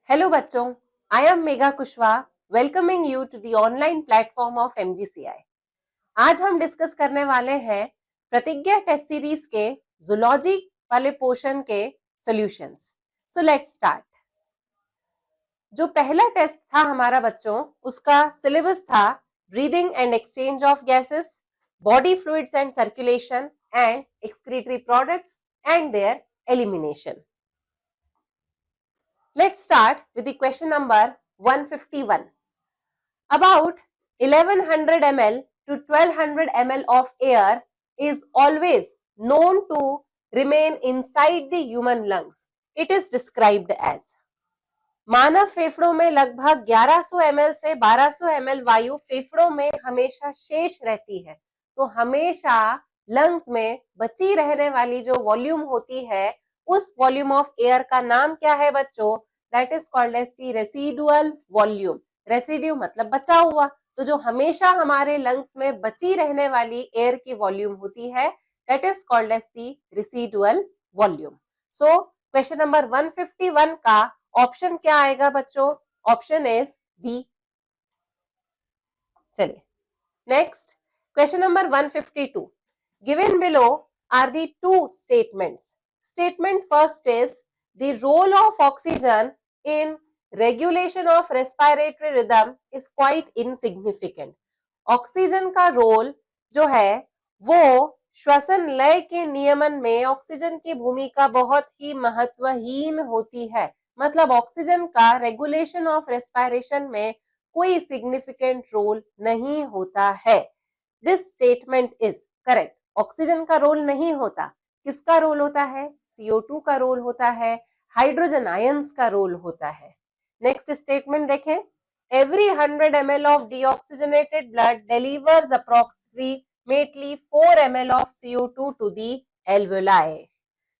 Hello बच्चों, I am Megha Kushwaha welcoming you to the online platform of MGCI. आज हम discuss करने वाले हैं प्रतिज्ञा टेस्ट सीरीज के जूलॉजी वाले पोर्शन के सॉल्यूशंस। So let's start. जो पहला टेस्ट था हमारा बच्चों, उसका सिलेबस था breathing and exchange of gases, body fluids and circulation and excretory products and their elimination. Let's start with the question number 151. About 1100 ml to 1200 ml of air is always known to remain inside the human lungs. It is described as. मानव फेफड़ों में लगभग 1100 ml से 1200 ml वायु फेफड़ों में हमेशा शेष रहती है। तो हमेशा लंग्स में बची रहने वाली जो वॉल्यूम होती है, उस वॉल्यूम ऑफ एयर का नाम क्या है बच्चों? That is called as the residual volume. Residue मतलब बचा हुआ, तो जो हमेशा हमारे लंग्स में बची रहने वाली एयर की वॉल्यूम होती है, that is called as the residual volume. So question number 151 का ऑप्शन क्या आएगा बच्चों? Option is B. चलिए next, question number 152. Given below are the two statements. Statement first is the role of oxygen in regulation of respiratory rhythm is quite insignificant. Oxygen का role जो है वो श्वसन लय के नियमन में ऑक्सीजन की भूमिका बहुत ही महत्वहीन होती है। मतलब ऑक्सीजन का रेगुलेशन ऑफ रेस्पिरेशन में कोई सिग्निफिकेंट रोल नहीं होता है। This statement is correct. Oxygen का रोल नहीं होता, किसका रोल होता है? CO2 का रोल होता है, हाइड्रोजन आयंस का रोल होता है। नेक्स्ट स्टेटमेंट देखें, every 100 ml of deoxygenated blood delivers approximately 4 ml of CO2 to the alveoli.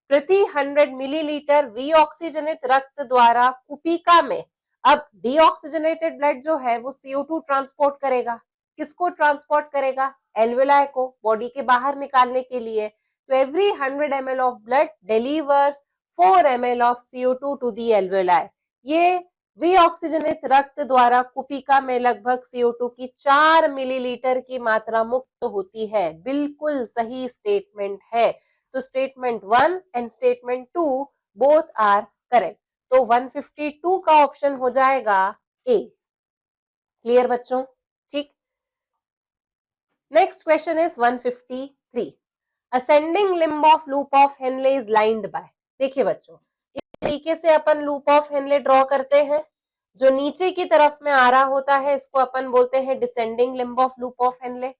प्रति 100 मिलीलीटर विऑक्सीजनित रक्त द्वारा कुपिका में, अब डीऑक्सीजनेटेड ब्लड जो है वो CO2 ट्रांसपोर्ट करेगा। किसको ट्रांसपोर्ट करेगा? एल्वेलाई को, बॉडी के बाहर निकालने के लिए। तो every 100 ml of blood delivers 4 ml of CO2 to the alveoli. ये विऑक्सीजनित रक्त द्वारा कुपिका में लगभग CO2 की 4 मिलीलीटर की मात्रा मुक्त होती है। बिल्कुल सही स्टेटमेंट है। तो statement 1 and statement 2 both are correct. तो 152 का ऑप्शन हो जाएगा ए। क्लियर बच्चों? ठीक। Next question is 153. Ascending limb of loop of Henley is lined bye. देखिए बच्चों, इस तरीके से अपन लूप ऑफ हेनले ड्रॉ करते हैं। जो नीचे की तरफ में आ रहा होता है इसको अपन बोलते हैं descending limb of loop of Henle.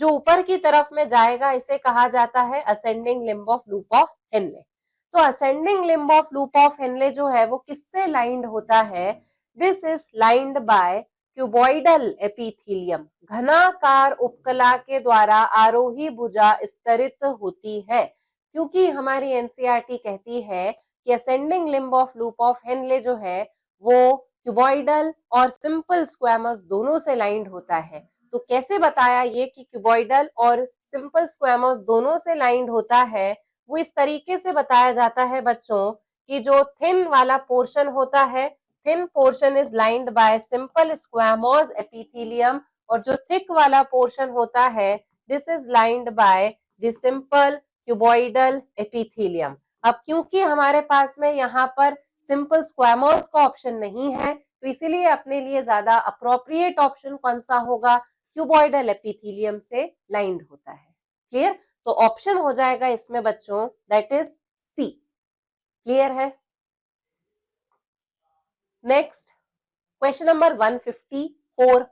जो ऊपर की तरफ में जाएगा इसे कहा जाता है ascending limb of loop of Henle. तो ascending limb of loop of Henle जो है वो किससे लाइंड होता है? This is lined by cuboidal epithelium. घनाकार उपकला के द्वारा आरोही भुजा स्तरित होती है। क्योंकि हमारी एनसीईआरटी कहती है कि ascending limb of loop of Henle जो है वो क्यूबॉइडल और सिंपल स्क्वैमस दोनों से लाइंड होता है। तो कैसे बताया ये कि क्यूबॉइडल और सिंपल स्क्वैमस दोनों से लाइंड होता है? वो इस तरीके से बताया जाता है बच्चों कि जो थिन वाला पोर्शन होता है, thin portion is lined bye simple squamous epithelium, और जो थिक वाला पोर्शन होता है this is lined by the simple cuboidal epithelium. अब क्योंकि हमारे पास में यहाँ पर सिंपल स्क्वैमस का ऑप्शन नहीं है, तो इसीलिए अपने लिए ज्यादा अप्रोप्रिएट ऑप्शन कौन सा होगा? क्यूबॉइडल एपिथेलियम से लाइंड होता है। क्लियर? तो ऑप्शन हो जाएगा इसमें बच्चों दैट इज सी। क्लियर है? Next question number 154.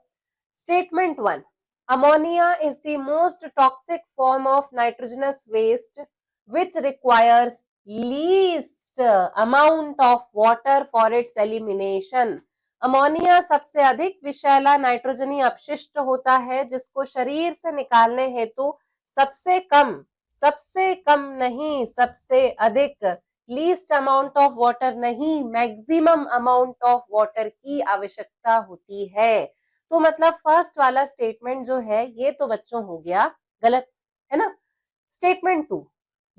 Statement 1. Ammonia is the most toxic form of nitrogenous waste which requires least amount of water for its elimination. Ammonia सबसे अधिक विषैला नाइट्रोजनी अपशिष्ट होता है जिसको शरीर से निकालने हेतु सबसे कम नहीं, सबसे अधिक, लीस्ट अमाउंट ऑफ वाटर नहीं, मैक्सिमम अमाउंट ऑफ वाटर की आवश्यकता होती है। तो मतलब फर्स्ट वाला स्टेटमेंट जो है ये तो बच्चों हो गया गलत, है ना? Statement 2.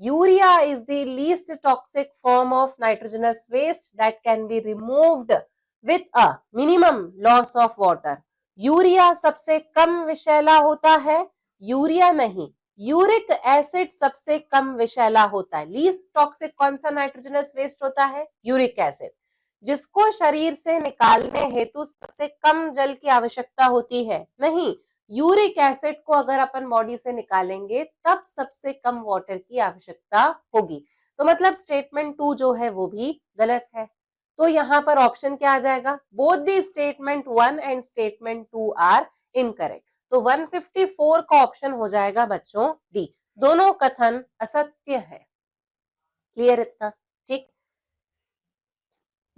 Urea is the least toxic form of nitrogenous waste that can be removed with a minimum loss of water. Urea सबसे कम विषैला होता है? यूरिया नहीं, यूरिक एसिड सबसे कम विषैला होता है। लीस्ट टॉक्सिक कौन सा नाइट्रोजनस वेस्ट होता है? यूरिक एसिड, जिसको शरीर से निकालने हेतु सबसे कम जल की आवश्यकता होती है। नहीं, यूरिक एसिड को अगर अपन बॉडी से निकालेंगे तब सबसे कम वाटर की आवश्यकता होगी। तो मतलब स्टेटमेंट 2 जो है वो भी गलत है। तो यहाँ पर ऑप्शन क्या आ जाएगा? Both the statement 1 and statement 2 are incorrect. तो 154 का ऑप्शन हो जाएगा बच्चों डी, दोनों कथन असत्य है। क्लियर इतना? ठीक।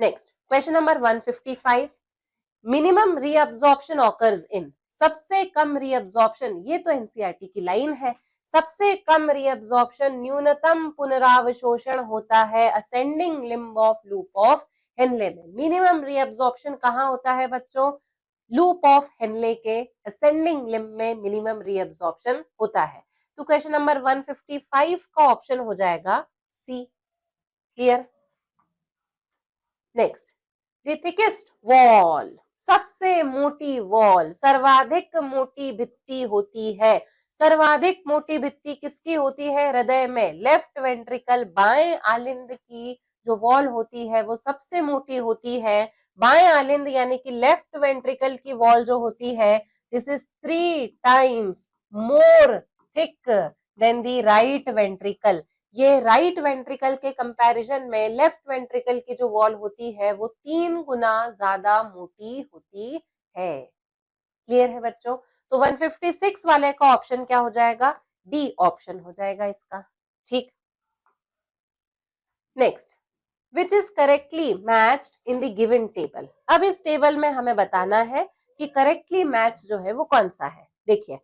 Next question number 155, minimum reabsorption occurs in, सबसे कम रीअब्जॉर्प्शन, ये तो एनसीईआरटी की लाइन है। सबसे कम रीअब्जॉर्प्शन, न्यूनतम पुनरावशोषण होता है ascending limb of loop of Henley में। मिनिमम रीअब्जॉर्प्शन कहाँ होता है बच्चों? लूप ऑफ हेनले के असेंडिंग लिम्ब में मिनिमम रीअब्जॉर्प्शन होता है। तो क्वेश्चन नंबर 155 का ऑप्शन हो जाएगा C. Clear? Next, the thickest wall, सबसे मोटी वॉल, सर्वाधिक मोटी भित्ति होती है। सर्वाधिक मोटी भित्ति किसकी होती है? हृदय में। लेफ्ट वेंट्रिकल, बाएं आलिंद की जो वॉल होती है वो सबसे मोटी होती है। बाएं आलिंद यानी कि लेफ्ट वेंट्रिकल की वॉल जो होती है, this is 3 times more thick than the right ventricle. ये राइट वेंट्रिकल के कंपैरिजन में लेफ्ट वेंट्रिकल की जो वॉल होती है वो 3 गुना ज्यादा मोटी होती है। क्लियर है बच्चों? तो 156 वाले का ऑप्शन क्या हो जाएगा? डी ऑप्शन हो जाएगा इसका। ठीक। Next, which is correctly matched in the given table. अब इस टेबल में हमें बताना है कि करेक्टली मैच जो है वो कौन सा है। देखिए,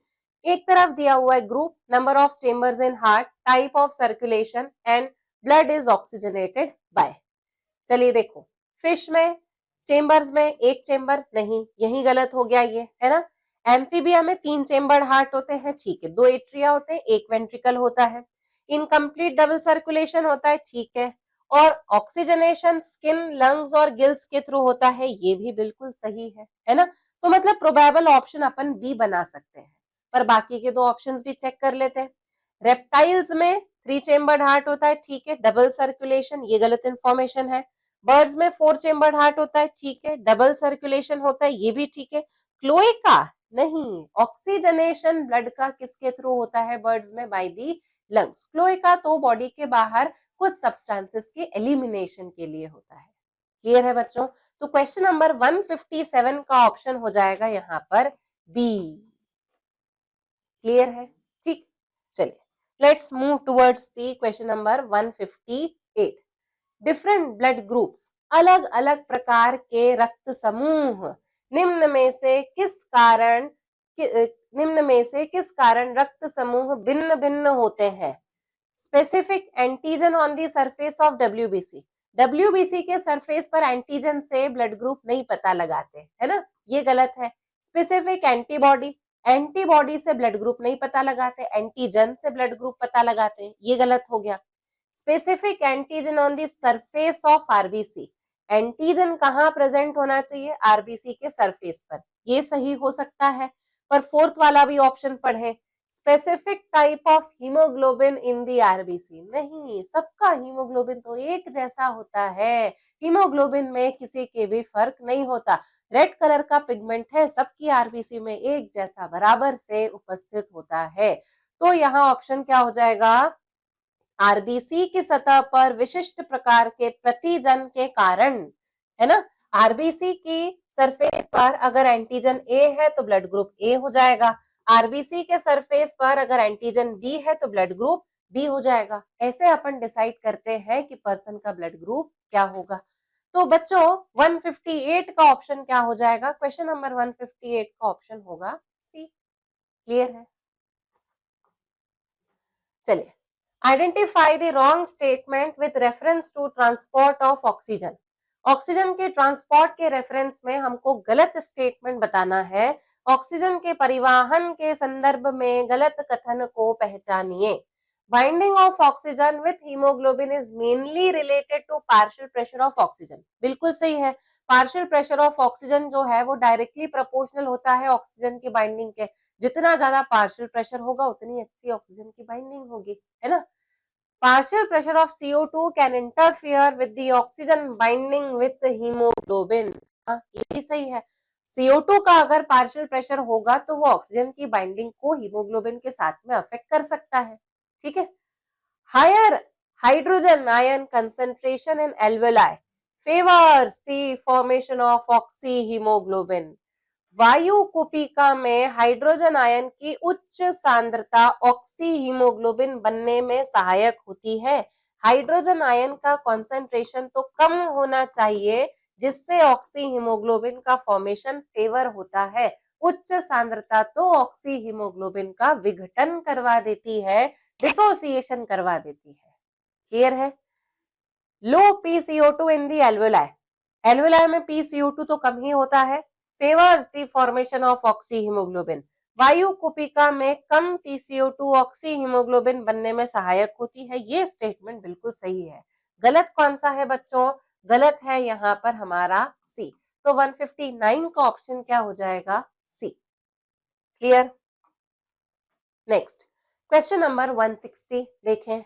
एक तरफ दिया हुआ है group, number of chambers in heart, type of circulation and blood is oxygenated by. चलिए देखो, फिश में चेंबर्स में एक चेंबर नहीं, यही गलत हो गया ये, है ना। एम्फीबिया में 3 चेंबर हार्ट होते हैं, ठीक है, 2 एट्रिया होते हैं, एक वेंट्रिकल होता है। इनकम्प्लीट डबल सर्कुलेशन होता है, ठीक है। और ऑक्सीजनेशन स्किन, लंग्स और गिल्स के थ्रू होता है, ये भी बिल्कुल सही है ना। तो मतलब प्रोबेबल ऑप्शन अपन बी बना सकते हैं, पर बाकी के 2 ऑप्शंस भी चेक कर लेते हैं। रेप्टाइल्स में 3 चेंबर्ड हार्ट होता है, ठीक है, डबल सर्कुलेशन, ये गलत इंफॉर्मेशन है। बर्ड्स में 4 चेंबर्ड हार्ट होता है, ठीक है, डबल सर्कुलेशन होता है, ये भी ठीक है। क्लोएका नहीं, ऑक्सीजनेशन ब्लड का किसके थ्रू होता है बर्ड्स में? By the lungs. क्लोएका तो बॉडी के बाहर कुछ सब्सटेंसेस के एलिमिनेशन के लिए होता है। क्लियर है बच्चों? तो क्वेश्चन नंबर 157 का ऑप्शन हो जाएगा यहाँ पर बी। क्लियर है? ठीक। चलिए, let's move towards the question number 158। Different blood groups, अलग अलग प्रकार के रक्त समूह, निम्न में से किस कारण निम्न में से किस कारण रक्त समूह भिन्न भिन्न होते हैं? Specific antigen on the surface of WBC, WBC के सरफेस पर एंटीजन से ब्लड ग्रुप नहीं पता लगाते, है ना, ये गलत है। स्पेसिफिक एंटीबॉडी, एंटीबॉडी से ब्लड ग्रुप नहीं पता लगाते, एंटीजन से ब्लड ग्रुप पता लगाते हैं, ये गलत हो गया। Specific antigen on the surface of RBC, antigen कहाँ प्रेजेंट होना चाहिए? आरबीसी के सरफेस पर, ये सही हो सकता है। पर फोर्थ वाला भी ऑप्शन पढ़े, specific type of haemoglobin in the RBC, नहीं, सबका हीमोग्लोबिन तो एक जैसा होता है। हीमोग्लोबिन में किसी के भी फर्क नहीं होता। रेड कलर का पिगमेंट है, सबकी आरबीसी में एक जैसा बराबर से उपस्थित होता है। तो यहाँ ऑप्शन क्या हो जाएगा? आरबीसी की सतह पर विशिष्ट प्रकार के प्रतिजन के कारण, है ना। आरबीसी की सरफेस पर अगर एंटीजन ए है तो ब्लड ग्रुप ए हो जाएगा, आरबीसी के सरफेस पर अगर एंटीजन बी है तो ब्लड ग्रुप बी हो जाएगा। ऐसे अपन डिसाइड करते हैं कि पर्सन का ब्लड ग्रुप क्या होगा। तो बच्चों 158 का ऑप्शन क्या हो जाएगा? क्वेश्चन नंबर 158 का ऑप्शन होगा सी। क्लियर है? चलिए, identify the wrong statement with reference to transport of oxygen. Oxygen के ट्रांसपोर्ट के रेफरेंस में हमको गलत स्टेटमेंट बताना है। ऑक्सीजन के परिवहन के संदर्भ में गलत कथन को पहचानिए। Binding of oxygen with haemoglobin is mainly related to partial pressure of oxygen, बिल्कुल सही है। पार्शियल प्रेशर ऑफ ऑक्सीजन जो है वो डायरेक्टली प्रोपोर्शनल होता है ऑक्सीजन की बाइंडिंग के। जितना ज्यादा पार्शियल प्रेशर होगा उतनी अच्छी ऑक्सीजन की बाइंडिंग होगी, है ना। Partial pressure of CO2 can interfere with the oxygen binding with hemoglobin। हाँ, ये भी सही है। CO2 का अगर पार्शियल प्रेशर होगा तो वो ऑक्सीजन की बाइंडिंग को हीमोग्लोबिन के साथ में अफेक्ट कर सकता है, ठीक है। Higher hydrogen ion concentration in alveoli favours the formation of oxyhaemoglobin. वायु कुपिका में हाइड्रोजन आयन की उच्च सांद्रता ऑक्सी हीमोग्लोबिन बनने में सहायक होती है। हाइड्रोजन आयन का कॉन्सेंट्रेशन तो कम होना चाहिए जिससे ऑक्सी हीमोग्लोबिन का फॉर्मेशन फेवर होता है। उच्च सांद्रता तो ऑक्सी हीमोग्लोबिन का विघटन करवा देती है, डिसोसिएशन करवा देती है। क्लियर है। लो PCO2 इन दी एल्वेलाई, एल्वेलाई में PCO2 तो कम ही होता है, favours the formation of oxyhaemoglobin. वायु कुपिका में कम PCO2 ऑक्सी हीमोग्लोबिन बनने में सहायक होती है। ये स्टेटमेंट बिल्कुल सही है। गलत कौन सा है बच्चों? गलत है यहाँ पर हमारा सी। तो 159 का ऑप्शन क्या हो जाएगा? C. Clear. Next question number 160 देखें।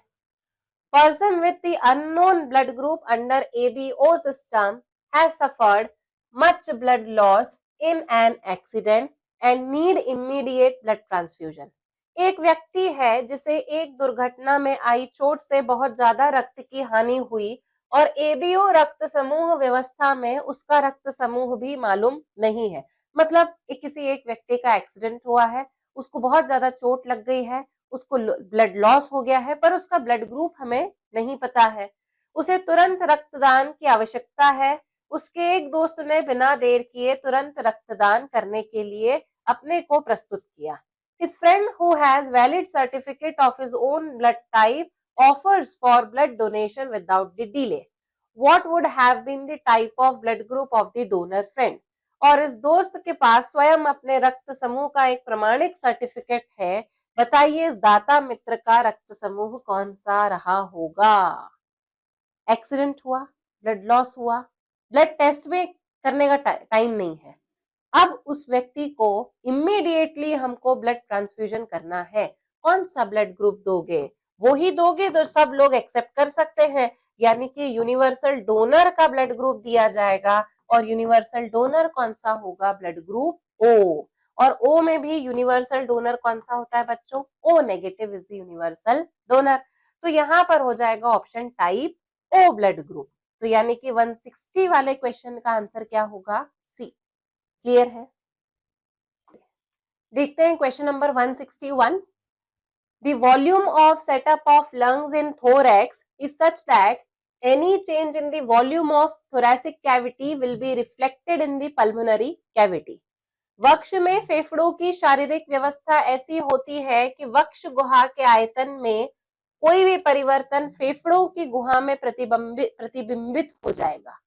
Person with the unknown blood group under ABO system has suffered much blood loss in an accident and need immediate blood transfusion। एक व्यक्ति है जिसे एक दुर्घटना में आई चोट से बहुत ज्यादा रक्त की हानि हुई और एबीओ रक्त समूह व्यवस्था में उसका रक्त समूह भी मालूम नहीं है। मतलब किसी एक व्यक्ति का एक्सीडेंट हुआ है, उसको बहुत ज्यादा चोट लग गई है, उसको ब्लड लॉस हो गया है, पर उसका ब्लड ग्रुप हमें नहीं पता है। उसे तुरंत रक्तदान की आवश्यकता है। उसके एक दोस्त ने बिना देर किए तुरंत रक्तदान करने के लिए अपने को प्रस्तुत किया। His friend who has valid certificate of his own blood type offers for blood donation without the delay. What would have been the type of blood group of the donor friend? और इस दोस्त के पास स्वयं अपने रक्त समूह का एक प्रमाणिक सर्टिफिकेट है। बताइए इस दाता मित्र का रक्त समूह कौन सा रहा होगा? एक्सीडेंट हुआ, ब्लड लॉस हुआ, ब्लड टेस्ट में करने का टाइम नहीं है। अब उस व्यक्ति को इमीडिएटली हमको ब्लड ट्रांसफ्यूजन करना है। कौन सा ब्लड ग्रुप दोगे? वो ही दोगे तो सब लोग एक्सेप्ट कर सकते हैं, यानी कि यूनिवर्सल डोनर का ब्लड ग्रुप दिया जाएगा। और यूनिवर्सल डोनर कौन सा होगा? Blood group O. और ओ में भी यूनिवर्सल डोनर कौन सा होता है बच्चों? O negative is the universal donor. तो यहाँ पर हो जाएगा option type O blood group. तो यानी कि 160 वाले क्वेश्चन का आंसर क्या होगा? सी। क्लियर है। देखते हैं question number 161। The volume of setup of lungs in thorax is such that any change in the volume of thoracic cavity will be reflected in the pulmonary cavity। वक्ष में फेफड़ों की शारीरिक व्यवस्था ऐसी होती है कि वक्ष गुहा के आयतन में कोई भी परिवर्तन फेफड़ों की गुहा में प्रतिबिंबित हो जाएगा।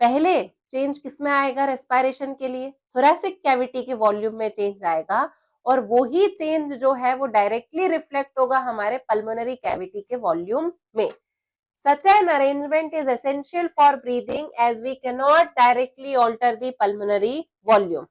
पहले चेंज किसमें आएगा? रेस्पिरेशन के लिए थोरेसिक कैविटी के वॉल्यूम में चेंज आएगा और वो ही चेंज जो है वो डायरेक्टली रिफ्लेक्ट होगा हमारे पल्मोनरी कैविटी के वॉल्यूम में। Such an arrangement is essential for breathing as we cannot directly alter the pulmonary volume।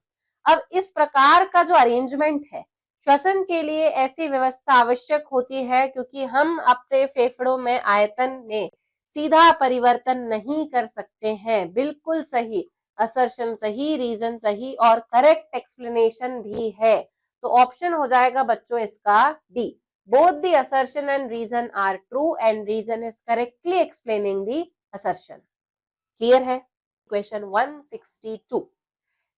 अब इस प्रकार का जो अरेंजमेंट है श्वसन के लिए ऐसी व्यवस्था आवश्यक होती है क्योंकि हम अपने फेफड़ों में आयतन में सीधा परिवर्तन नहीं कर सकते हैं। बिल्कुल सही असर्शन सही, रीजन सही और करेक्ट एक्सप्लेनेशन भी है। तो ऑप्शन हो जाएगा बच्चों इसका D. Both the assertion and reason are true and reason is correctly explaining the assertion। Clear है? Question 162।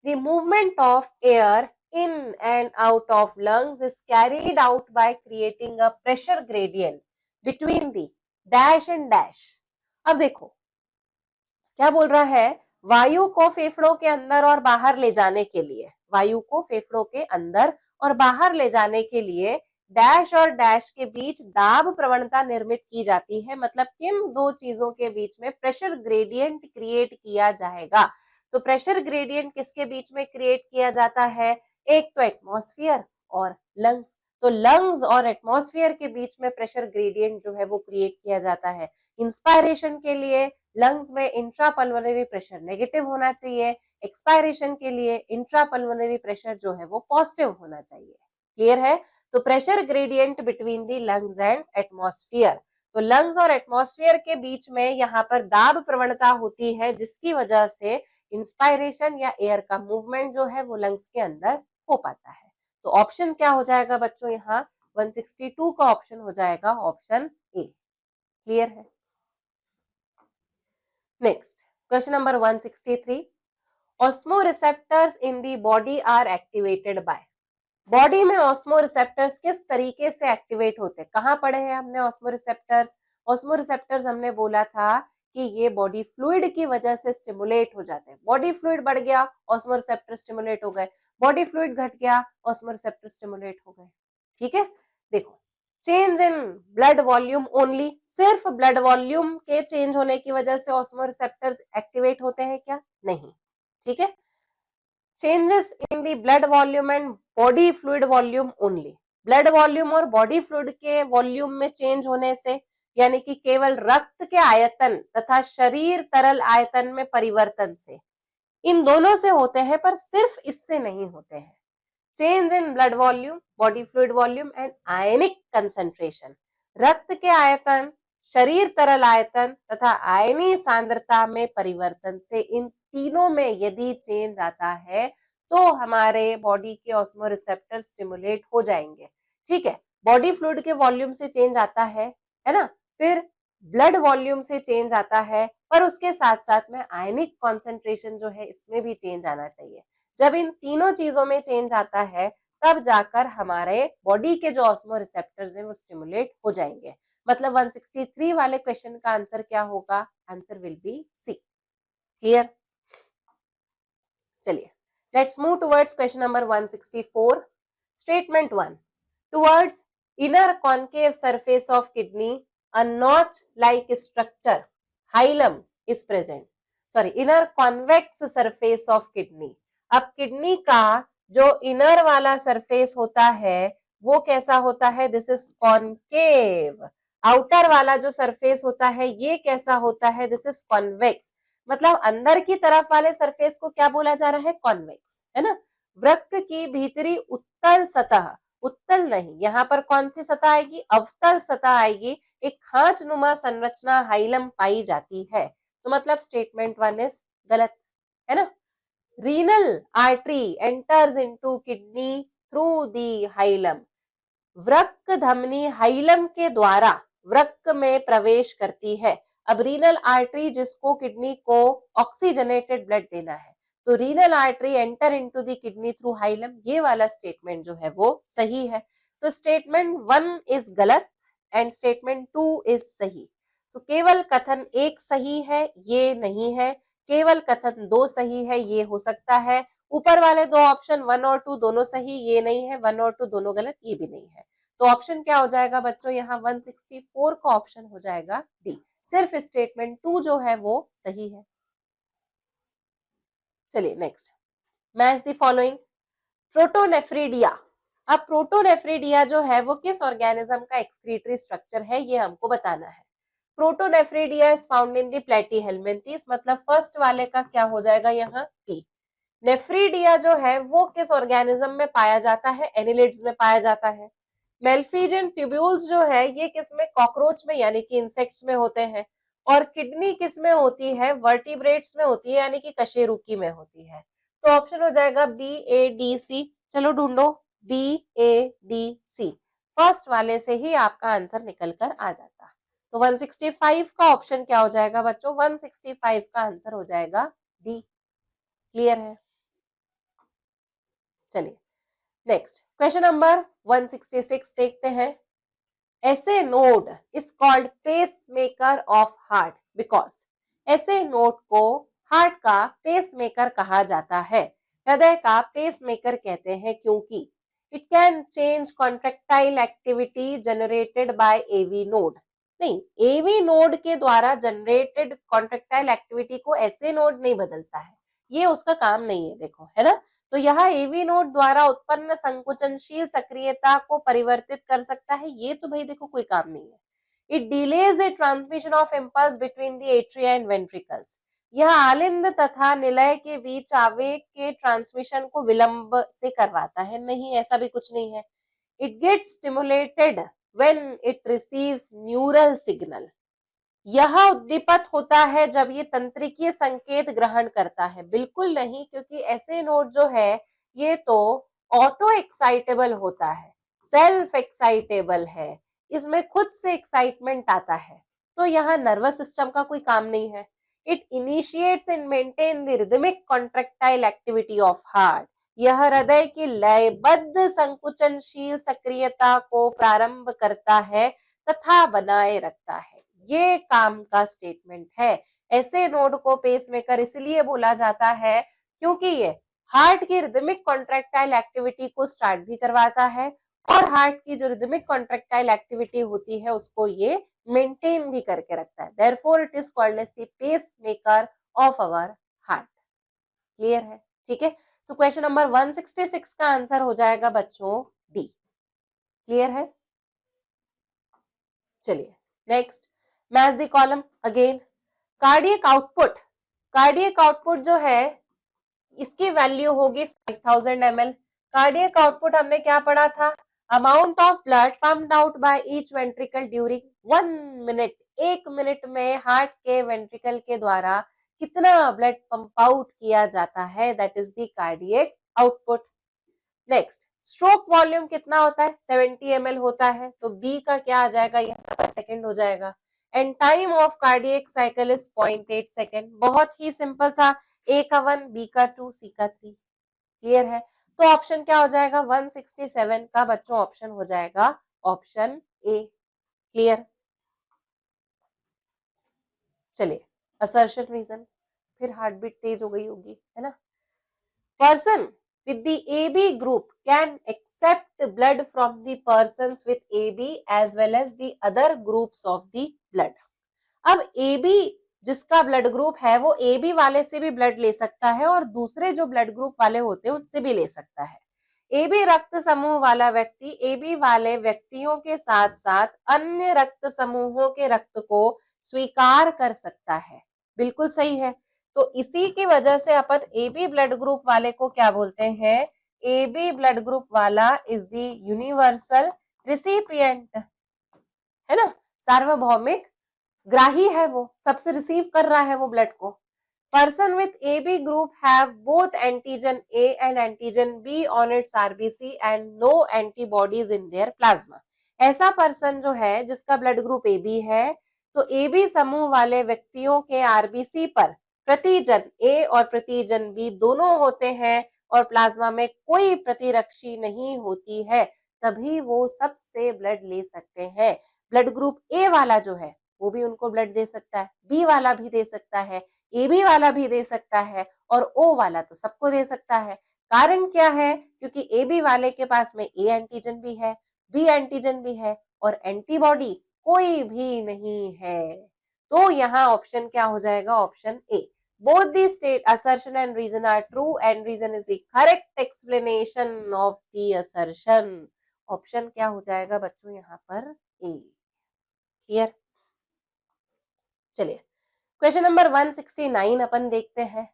The movement of air in and out of lungs is carried out by creating a pressure gradient between the dash and dash। अब देखो क्या बोल रहा है, वायु को फेफड़ों के अंदर और बाहर ले जाने के लिए, वायु को फेफड़ों के अंदर और बाहर ले जाने के लिए डैश और डैश के बीच दाब प्रवणता निर्मित की जाती है। मतलब किन दो चीजों के बीच में प्रेशर ग्रेडियंट क्रिएट किया जाएगा। तो प्रेशर ग्रेडियंट किसके बीच में क्रिएट किया जाता है? एक तो एटमॉस्फेयर और लंग्स। तो लंग्स और एटमॉस्फेयर के बीच में प्रेशर ग्रेडियंट जो है वो क्रिएट किया जाता है। इंस्पायरेशन के लिए लंग्स में इंट्रापल्मोनरी प्रेशर नेगेटिव होना चाहिए, एक्सपायरेशन के लिए इंट्रापल्मोनरी प्रेशर जो है वो पॉजिटिव होना चाहिए। क्लियर है? तो pressure gradient between the lungs and atmosphere, तो लंग्स और एटमॉस्फेयर के बीच में यहाँ पर दाब प्रवणता होती है, जिसकी वजह से इंस्पायरेशन या एयर का मूवमेंट जो है वो लंग्स के अंदर हो पाता है। तो ऑप्शन क्या हो जाएगा बच्चों, यहाँ 162 का ऑप्शन हो जाएगा ऑप्शन ए। क्लियर है? Next question number 163, osmoreceptors in the body are activated by. Body में ऑस्मोरिसेप्टर्स किस तरीके से एक्टिवेट होते हैं? कहाँ पढ़े हैं हमने ऑस्मोरिसेप्टर्स? ऑस्मोरिसेप्टर्स हमने बोला था कि ये बॉडी फ्लूइड की वजह से स्टिमुलेट हो जाते हैं। बॉडी फ्लूइड बढ़ गया, ऑस्मोरिसेप्टर स्टिमुलेट हो गए, बॉडी फ्लूइड घट गया, ऑस्मोरिसेप्टर स्टिमुलेट हो गए। ठीक है, देखो, change in blood volume only, सिर्फ ब्लड वॉल्यूम के चेंज होने की वजह से ऑस्मोरिसेप्टर्स एक्टिवेट होते हैं क्या? नहीं। ठीक है, changes in the blood volume and body fluid volume only, blood volume और बॉडी फ्लूइड के वॉल्यूम में चेंज होने से, यानी कि केवल रक्त के आयतन तथा शरीर तरल आयतन में परिवर्तन से, इन दोनों से होते हैं, पर सिर्फ इससे नहीं होते हैं। Change in blood volume, body fluid volume and ionic concentration, रक्त के आयतन, शरीर तरल आयतन तथा आयनी सांद्रता में परिवर्तन से, इन तीनों में यदि चेंज आता है तो हमारे बॉडी के ऑस्मोरिसेप्टर स्टिमुलेट हो जाएंगे। ठीक है, बॉडी फ्लूइड के वॉल्यूम से चेंज आता है ना, फिर ब्लड वॉल्यूम से चेंज आता है, पर उसके साथ साथ में आयनिक कॉन्सेंट्रेशन जो है इसमें भी चेंज आना चाहिए। जब इन तीनों चीजों में चेंज आता है तब जाकर हमारे बॉडी के जो ऑस्मोरिसेप्टर्स हैं वो स्टिमुलेट हो जाएंगे। मतलब 163 वाले क्वेश्चन का आंसर क्या होगा? Answer will be C. Clear? चलिए, let's move towards question number 164। Statement 1, towards inner concave surface of kidney a notch like structure hilum is present, sorry, inner convex surface of kidney। अब kidney का जो inner वाला surface होता है वो कैसा होता है? This is concave. आउटर वाला जो सरफेस होता है ये कैसा होता है? This is convex. मतलब अंदर की तरफ वाले सरफेस को क्या बोला जा रहा है? कॉन्वेक्स, है ना। वृक्क की भीतरी उत्तल सतह, उत्तल नहीं, यहाँ पर कौन सी सतह आएगी? अवतल सतह आएगी, एक खांच नुमा संरचना हाइलम पाई जाती है। तो मतलब स्टेटमेंट 1 इज गलत, है ना। Renal artery enters into kidney through the hilum, वृक्क धमनी हाइलम के द्वारा वृक्क में प्रवेश करती है। अब रीनल आर्टरी जिसको किडनी को ऑक्सीजनेटेड ब्लड देना है, तो renal artery enter into the kidney through hilum, ये वाला स्टेटमेंट जो है वो सही है। तो स्टेटमेंट 1 इज गलत एंड स्टेटमेंट 2 इज सही। तो केवल कथन 1 सही है, ये नहीं है। केवल कथन 2 सही है, ये हो सकता है। ऊपर वाले दो ऑप्शन 1 और 2 दोनों सही, ये नहीं है। 1 और 2 दोनों गलत, ये भी नहीं है। तो ऑप्शन क्या हो जाएगा बच्चों? यहाँ 164 का ऑप्शन हो जाएगा डी। सिर्फ स्टेटमेंट 2 जो है वो सही है। चलिए next, match the following. Protonephridia. अब प्रोटोनेफ्रिडिया जो है वो किस ऑर्गेनिज्म का एक्सक्रीटरी स्ट्रक्चर है, ये हमको बताना है। Protonephridia is found in the Platyhelminthes, मतलब फर्स्ट वाले का क्या हो जाएगा यहाँ? पी। नेफ्रीडिया जो है वो किस ऑर्गेनिज्म में पाया जाता है? एनिलिड्स में पाया जाता है। मेल्फिजियन ट्यूब्यूल्स जो है ये किसमें? कॉकरोच में, यानी कि इंसेक्ट्स में होते हैं। और किडनी किस में होती है? वर्टिब्रेट्स में होती है, यानी कि कशेरुकी में होती है। तो ऑप्शन हो जाएगा बी ए डी सी। चलो ढूंढो, B A D C. First वाले से ही आपका आंसर निकल कर आ जाता। तो 165 का ऑप्शन क्या हो जाएगा बच्चों? 165 का आंसर हो जाएगा डी। क्लियर है? चलिए नेक्स्ट क्वेश्चन नंबर 166 देखते हैं। SA node is called pacemaker of heart because, SA node को हार्ट का पेस मेकर कहा जाता है, हृदय का पेस मेकर कहते हैं, क्योंकि it can change contractile activity generated by AV node. नहीं, एवी नोड के द्वारा जनरेटेड कॉन्ट्रेक्टाइल एक्टिविटी को ऐसे नोड नहीं बदलता है, ये उसका काम नहीं है, देखो, है ना। तो यह एवी नोड द्वारा उत्पन्न संकुचनशील सक्रियता को परिवर्तित कर सकता है, ये तो भाई देखो कोई काम नहीं है। It delays the transmission of impulse between the atria and ventricles. यह आलिंद तथा निलय के बीच आवेग के ट्रांसमिशन को विलंब से करवाता है। नहीं, ऐसा भी कुछ नहीं है। It gets stimulated when it receives neural signal. यह उद्दीपित होता है जब ये तंत्रिकीय संकेत ग्रहण करता है। बिल्कुल नहीं, क्योंकि ऐसे नोड जो है ये तो ऑटो एक्साइटेबल होता है, सेल्फ एक्साइटेबल है, इसमें खुद से एक्साइटमेंट आता है, तो यहाँ नर्वस सिस्टम का कोई काम नहीं है। It initiates and maintain the rhythmic contractile activity of heart. यह हृदय की लयबद्ध संकुचनशील सक्रियता को प्रारंभ करता है तथा बनाए रखता है। ये काम का स्टेटमेंट है। ऐसे नोड को पेसमेकर इसलिए बोला जाता है क्योंकि ये हार्ट की रिदमिक कॉन्ट्रैक्टाइल एक्टिविटी को स्टार्ट भी करवाता है और हार्ट की जो रिदमिक कॉन्ट्रैक्टाइल एक्टिविटी होती है उसको ये मेंटेन भी करके रखता है। Therefore it is called as the pacemaker of our heart. Clear है? ठीक है, तो क्वेश्चन नंबर 166 का आंसर हो जाएगा बच्चों डी। क्लियर है? चलिए next, match the column again. Cardiac output, cardiac output जो है इसकी वैल्यू होगी 5000 ml। कार्डियक आउटपुट हमने क्या पढ़ा था? Amount of blood pumped out by each ventricle during 1 minute. 1 minute में हार्ट के वेंट्रिकल के द्वारा कितना ब्लड पंप आउट किया जाता है, that is the cardiac output. Next, stroke volume कितना होता है? 70 ml होता है, तो बी का क्या आ जाएगा? यहाँ पर सेकंड हो जाएगा। And time of cardiac cycle is 0.8 second. बहुत ही सिंपल था, ए का 1, बी का 2, सी का 3। क्लियर है? तो ऑप्शन क्या हो जाएगा? 167 का बच्चों ऑप्शन हो जाएगा ऑप्शन ए। क्लियर? चलिए, असर्शन रीजन, फिर हार्ट बीट तेज हो गई होगी, है ना। Person with the AB group can accept blood from the persons with AB as well as the other groups of the blood। अब AB जिसका ब्लड ग्रुप है वो AB वाले से भी ब्लड ले सकता है और दूसरे जो ब्लड ग्रुप वाले होते हैं उनसे भी ले सकता है। AB रक्त समूह वाला व्यक्ति AB वाले व्यक्तियों के साथ साथ अन्य रक्त समूहों के रक्त को स्वीकार कर सकता है। बिल्कुल सही है। तो इसी की वजह से अपन AB ब्लड ग्रुप वाले को क्या बोलते हैं? AB ब्लड ग्रुप वाला इज द यूनिवर्सल रिसिपिएंट, है ना, सार्वभौमिक ग्राही है, वो सबसे रिसीव कर रहा है वो ब्लड को। Person with AB group have both antigen A and antigen B on its RBC and no antibodies in their plasma. ऐसा पर्सन जो है जिसका ब्लड ग्रुप AB है, तो AB समूह वाले व्यक्तियों के RBC पर प्रतिजन A और प्रतिजन B दोनों होते हैं और प्लाज्मा में कोई प्रतिरक्षी नहीं होती है, तभी वो सबसे ब्लड ले सकते हैं। ब्लड ग्रुप A वाला जो है वो भी उनको ब्लड दे सकता है, बी वाला भी दे सकता है, AB वाला भी दे सकता है और O वाला तो सबको दे सकता है। कारण क्या है? क्योंकि AB वाले के पास में A एंटीजन भी है, B एंटीजन भी है और एंटीबॉडी कोई भी नहीं है। तो यहाँ ऑप्शन क्या हो जाएगा? Option A. Both the state assertion and reason are true and reason is the correct explanation of the assertion। Option क्या हो जाएगा बच्चों यहाँ पर? ए। क्लियर? चलिए, क्वेश्चन नंबर 169 अपन देखते हैं।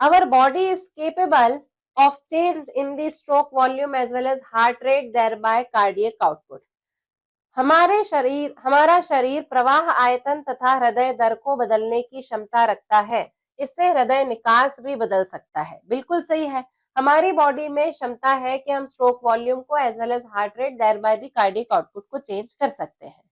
Our body is capable of change in the stroke volume as well as heart rate, thereby cardiac output। हमारा शरीर प्रवाह आयतन तथा हृदय दर को बदलने की क्षमता रखता है, इससे हृदय निकास भी बदल सकता है। बिल्कुल सही है, हमारी बॉडी में क्षमता है कि हम स्ट्रोक वॉल्यूम को as well as heart rate thereby the cardiac output को चेंज कर सकते हैं।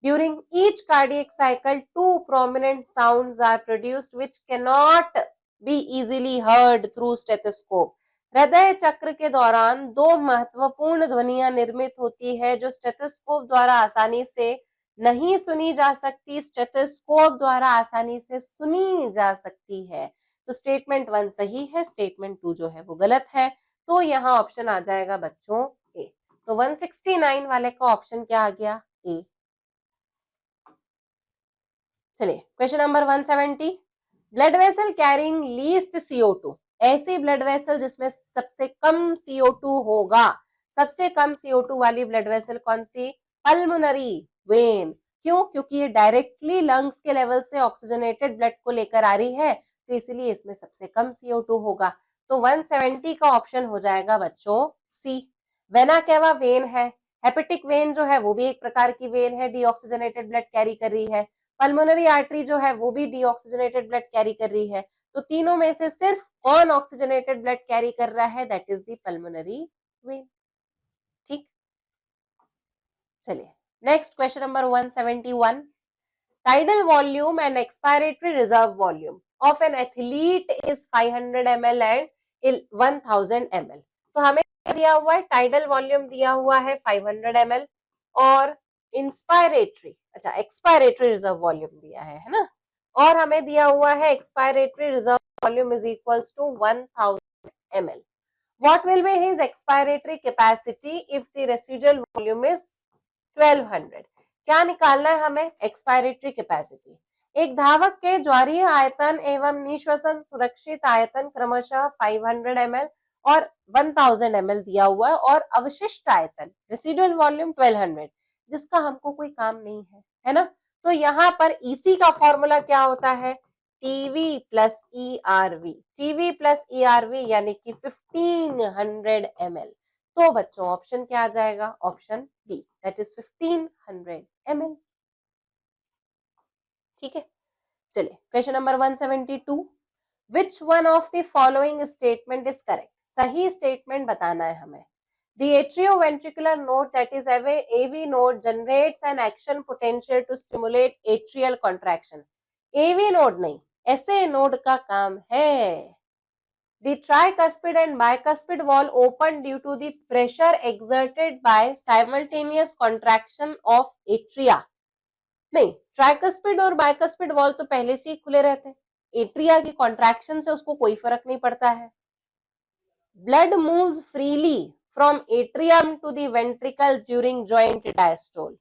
During each cardiac cycle, two prominent sounds are produced which cannot be easily heard through stethoscope। हृदय चक्र के दौरान दो महत्वपूर्ण ध्वनियां निर्मित होती है जो स्टेथोस्कोप द्वारा आसानी से नहीं सुनी जा सकती, स्टेथोस्कोप द्वारा आसानी से सुनी जा सकती है। तो स्टेटमेंट 1 सही है, स्टेटमेंट 2 जो है वो गलत है। तो यहाँ ऑप्शन आ जाएगा बच्चों ए। तो 169 वाले का ऑप्शन क्या आ गया? ए। चलिए, question number 170। Blood vessel carrying least CO2। ऐसी ब्लड वेसल जिसमें सबसे कम CO2 होगा। सबसे कम CO2 वाली ब्लड वेसल कौन सी? Pulmonary vein. क्यों? क्योंकि ये डायरेक्टली लंग्स के लेवल से ऑक्सीजनेटेड ब्लड को लेकर आ रही है, तो इसीलिए इसमें सबसे कम CO2 होगा। तो 170 का ऑप्शन हो जाएगा बच्चों सी। वेना केवा वेन है, हेपेटिक वेन जो है वो भी एक प्रकार की वेन है, डीऑक्सीजनेटेड ब्लड कैरी कर रही है। पल्मोनरी आर्टरी जो है वो भी डीऑक्सीजनेटेड ब्लड कैरी कर रही है। तो तीनों में से सिर्फ कौन ऑक्सीजनेटेड ब्लड कैरी कर रहा है? That is the pulmonary vein. ठीक, चलिए next question number 171। Tidal volume and expiratory reserve volume of an athlete is 500 ml and 1000 ml। तो हमें दिया हुआ है टाइडल वॉल्यूम दिया हुआ है 500 ml और इंस्पायरेटरी एक्सपायरेटरी रिजर्व वॉल्यूम दिया है ना, और हमें दिया हुआ है expiratory reserve volume is equals to 1000 ml। What will be his expiratory capacity if the residual volume is 1200? क्या निकालना है हमें? Expiratory capacity. एक धावक के ज्वारीय आयतन एवं निश्वसन सुरक्षित आयतन क्रमशः 500 ml और 1000 ml दिया हुआ है, और अवशिष्ट आयतन रेसिडुअल वॉल्यूम 1200, जिसका हमको कोई काम नहीं है ना। तो यहाँ पर EC का फॉर्मूला क्या होता है? TV plus ERV, TV plus ERV यानी कि 1500 ml। तो बच्चों ऑप्शन क्या आ जाएगा? Option B, that is 1500 ml। ठीक है, चलिए question number 172। Which one of the following statement is correct? सही स्टेटमेंट बताना है हमें। The atrioventricular node that is AV node generates an action potential to stimulate atrial contraction। AV node नहीं, SA node का काम है। The tricuspid and bicuspid wall open due to the pressure exerted by simultaneous contraction of atria। नहीं, tricuspid और bicuspid valve तो पहले से ही खुले रहते हैं, एट्रिया की कॉन्ट्रैक्शन से उसको कोई फर्क नहीं पड़ता है। Blood moves freely from atrium to the ventricle during joint diastole.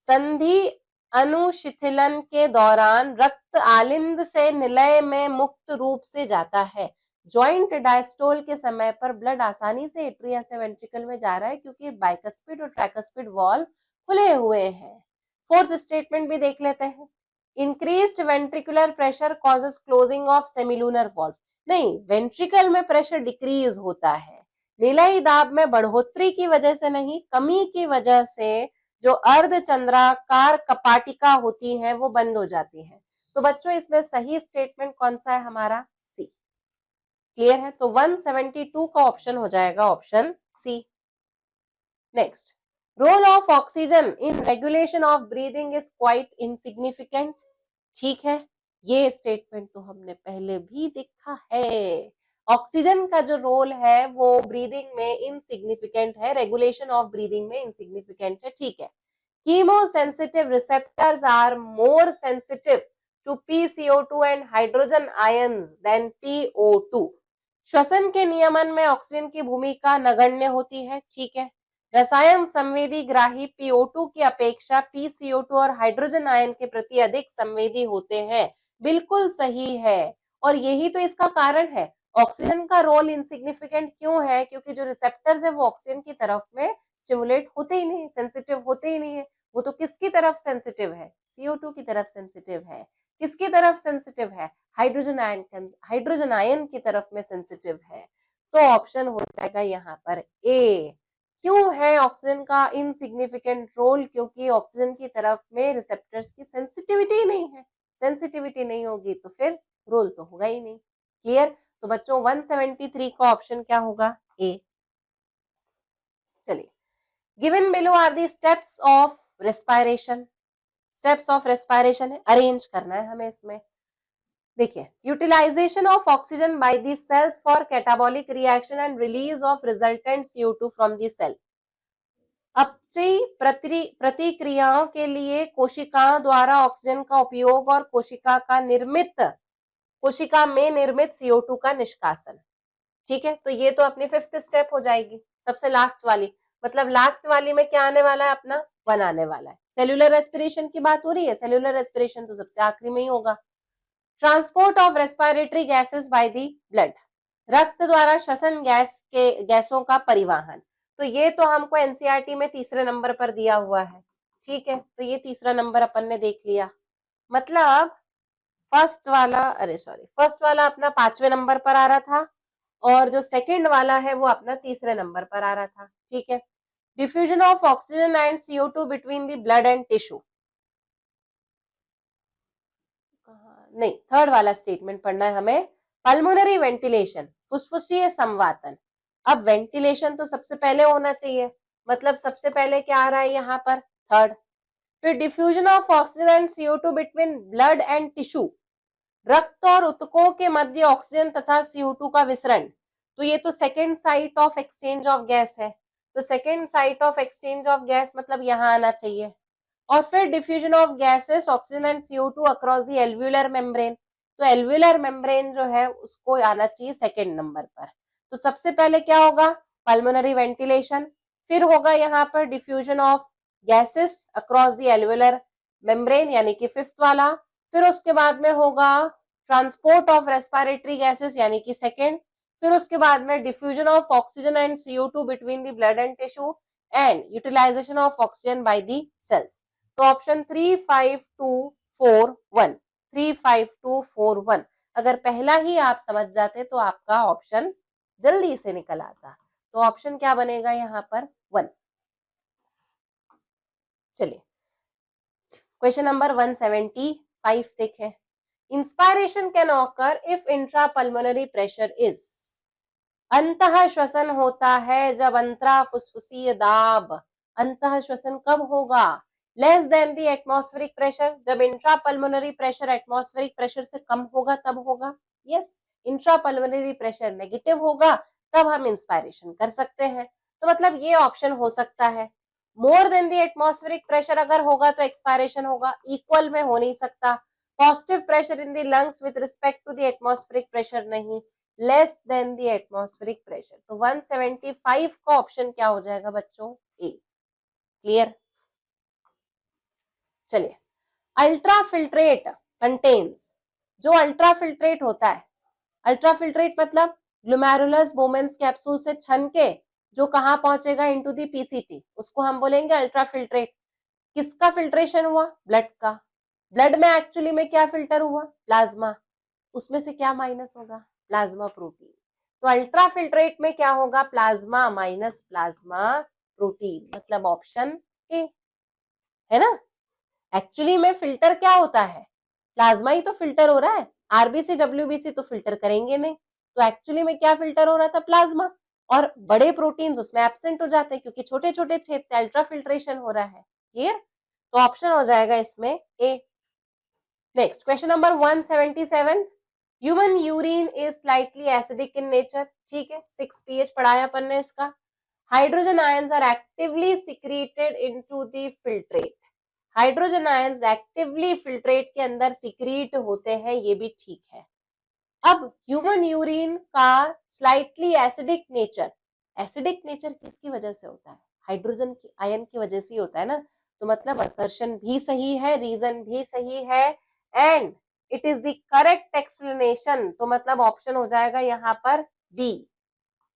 संधि अनुशिथिलन के दौरान रक्त आलिंद से निलय में मुक्त रूप से जाता है। जॉइंट डायस्टोल के समय पर ब्लड आसानी से एट्रिया से वेंट्रिकल में जा रहा है, क्योंकि बाइकस्पिड और ट्राइकस्पिड वॉल खुले हुए हैं। फोर्थ स्टेटमेंट भी देख लेते हैं। Increased ventricular pressure causes closing of semilunar valve. नहीं, वेंट्रिकल में प्रेशर डिक्रीज होता है, निलयी दाब में बढ़ोतरी की वजह से नहीं, कमी की वजह से जो अर्धचंद्राकार कपाटिका होती है वो बंद हो जाती है। तो बच्चों इसमें सही स्टेटमेंट कौन सा है? हमारा सी। क्लियर है? तो 172 का ऑप्शन हो जाएगा option C. Next, role of oxygen in regulation of breathing is quite insignificant. ठीक है, ये स्टेटमेंट तो हमने पहले भी देखा है। ऑक्सीजन का जो रोल है वो ब्रीदिंग में इनसिग्निफिकेंट है, रेगुलेशन ऑफ ब्रीदिंग में इनसिग्निफिकेंट है। ठीक है, chemosensitive receptors are more sensitive to PCO2 and hydrogen ions than PO2। श्वसन के नियमन में ऑक्सीजन की भूमिका नगण्य होती है। ठीक है, रसायन संवेदी ग्राही PO2 की अपेक्षा PCO2 और हाइड्रोजन आयन के प्रति अधिक संवेदी होते हैं। बिल्कुल सही है, और यही तो इसका कारण है। ऑक्सीजन का रोल इनसिग्निफिकेंट क्यों है? क्योंकि जो रिसेप्टर्स है वो ऑक्सीजन की तरफ में स्टिमुलेट होते ही नहीं, सेंसिटिव होते ही नहीं है। वो तो किसकी तरफ सेंसिटिव है? CO2 की तरफ सेंसिटिव है। किसकी तरफ सेंसिटिव है? हाइड्रोजन आयन की तरफ में सेंसिटिव है। तो ऑप्शन हो जाएगा यहाँ पर ए। क्यों है ऑक्सीजन का इनसिग्निफिकेंट रोल? क्योंकि ऑक्सीजन की तरफ में रिसेप्टर्स की सेंसिटिविटी नहीं है। सेंसिटिविटी नहीं होगी तो फिर रोल तो होगा ही नहीं। क्लियर? तो बच्चों 173 का ऑप्शन क्या होगा? ए। चलिए, given below are the steps of respiration. Steps of respiration है, अरेंज करना है हमें इसमें। देखिए, utilization of oxygen by the cells for catabolic reaction and release of resultant CO2 from the cell. अपचयी प्रतिक्रियाओं के लिए कोशिकाओं द्वारा ऑक्सीजन का उपयोग और कोशिका में निर्मित CO2 का निष्कासन। ठीक है, तो ये तो अपनी फिफ्थ स्टेप हो जाएगी, सबसे लास्ट वाली। मतलब लास्ट वाली में क्या आने वाला है? अपना 1 आने वाला है। सेल्यूलर रेस्पिरेशन की बात हो रही है, सेल्यूलर रेस्पिरेशन तो सबसे आखिरी में ही होगा। Transport of respiratory gases by the blood, रक्त द्वारा श्वसन गैसों का परिवहन। तो ये तो हमको एनसीईआरटी में तीसरे नंबर पर दिया हुआ है। ठीक है, तो ये तीसरा नंबर अपन ने देख लिया। मतलब फर्स्ट वाला अपना 5वें नंबर पर आ रहा था और जो सेकंड वाला है वो अपना तीसरे नंबर पर आ रहा था। ठीक है, diffusion of oxygen and CO2 between the blood and tissue, नहीं, थर्ड वाला स्टेटमेंट पढ़ना है हमें। पल्मोनरी वेंटिलेशन, फुसफुसीय संवातन। अब वेंटिलेशन तो सबसे पहले होना चाहिए, मतलब सबसे पहले क्या आ रहा है यहाँ पर, थर्ड। फिर diffusion of oxygen and CO2 between blood and tissue, रक्त और ऊतकों के मध्य ऑक्सीजन तथा CO2 का विसरण, तो ये तो second site of exchange of gas है, तो second site of exchange of gas मतलब यहाँ आना चाहिए। और फिर diffusion of gases oxygen and CO2 across the alveolar membrane, तो एल्व्यूलर मेम्ब्रेन जो है उसको आना चाहिए सेकेंड नंबर पर। तो सबसे पहले क्या होगा, पल्मोनरी वेंटिलेशन, फिर होगा यहाँ पर diffusion of gases across the alveolar membrane यानी कि फिफ्थ वाला, फिर उसके बाद में होगा ट्रांसपोर्ट ऑफ रेस्पिरेटरी गैसेस यानी कि सेकेंड, फिर उसके बाद में diffusion of oxygen and CO2 between the blood and tissue and utilisation of oxygen by the cells. तो ऑप्शन 35241, 35241, अगर पहला ही आप समझ जाते तो आपका ऑप्शन जल्दी से निकल आता। तो ऑप्शन क्या बनेगा यहाँ पर, 1। चलिए क्वेश्चन नंबर 175 देखें। Inspiration can occur if intrapulmonary pressure is, अंतः श्वसन होता है जब अंतरा फुसफुसीय दाब, अंतः श्वसन कब होगा, less than the atmospheric pressure, जब इंट्रापल्मोनरी प्रेशर एटमॉस्फेरिक प्रेशर से कम होगा तब होगा। यस, इंट्रापल्मोनरी प्रेशर नेगेटिव होगा तब हम इंस्पायरेशन कर सकते हैं, तो मतलब ये ऑप्शन हो सकता है। More than the atmospheric pressure अगर होगा तो एक्सपायरेशन होगा, इक्वल में हो नहीं सकता। Positive pressure in the lungs with respect to the atmospheric pressure नहीं, less than the atmospheric pressure. तो 175 का ऑप्शन क्या हो जाएगा बच्चों, ए। क्लियर। चलिए, अल्ट्राफिल्ट्रेट कंटेन्स, जो अल्ट्राफिल्ट्रेट होता है, अल्ट्राफिल्ट्रेट मतलब ग्लोमेरुलस बोमेंस कैप्सूल से छन के जो कहां पहुंचेगा, इनटू दी PCT, उसको हम बोलेंगे अल्ट्राफिल्ट्रेट। किसका फिल्ट्रेशन हुआ, ब्लड का। ब्लड में एक्चुअली में क्या फिल्टर हुआ, प्लाज्मा, उसमें से क्या माइनस होगा, प्लाज्मा प्रोटीन। तो अल्ट्राफिल्ट्रेट में क्या होगा, प्लाज्मा माइनस प्लाज्मा प्रोटीन, मतलब ऑप्शन ए है ना। एक्चुअली में फिल्टर क्या होता है, प्लाज्मा ही तो फिल्टर हो रहा है, RBC WBC तो फिल्टर करेंगे नहीं, तो एक्चुअली में क्या फिल्टर हो रहा था, प्लाज्मा, और बड़े प्रोटीन्स उसमें एब्सेंट हो जाते हैं क्योंकि छोटे छोटे छेद से अल्ट्राफिल्ट्रेशन हो रहा है। क्लियर, तो ऑप्शन हो जाएगा इसमें A. Next question number 177, human urine is slightly acidic in nature, ठीक है, 6 pH पढ़ाया अपन ने इसका। Hydrogen ions are actively secreted into the filtrate, hydrogen ions actively filtrate के अंदर सिक्रीट होते हैं, ये भी ठीक है। अब ह्यूमन यूरिन का slightly acidic nature, acidic nature किसकी वजह से होता है, हाइड्रोजन की आयन की वजह से होता है ना, तो मतलब असर्शन भी सही है, रीजन भी सही है, and it is the correct explanation, तो मतलब ऑप्शन हो जाएगा यहाँ पर बी।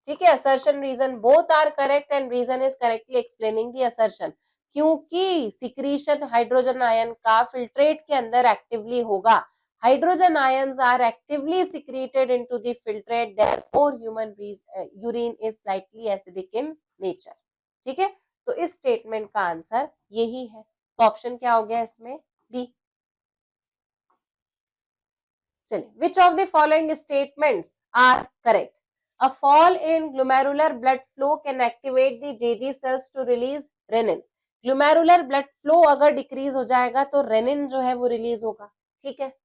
ठीक है, assertion reason both are correct and reason is correctly explaining the assertion, क्योंकि सिक्रीशन हाइड्रोजन आयन का फिल्ट्रेट के अंदर एक्टिवली होगा, hydrogen ions are actively secreted into the filtrate, therefore human urine is slightly acidic in nature. ठीक है, तो इस statement का आंसर यही है, तो ऑप्शन क्या हो गया इसमें, बी। चलिए, which of the following statements are correct, a fall in glomerular blood flow can activate the JG cells to release renin, glomerular blood flow अगर डिक्रीज हो जाएगा तो रेनिन जो है वो रिलीज होगा। ठीक है,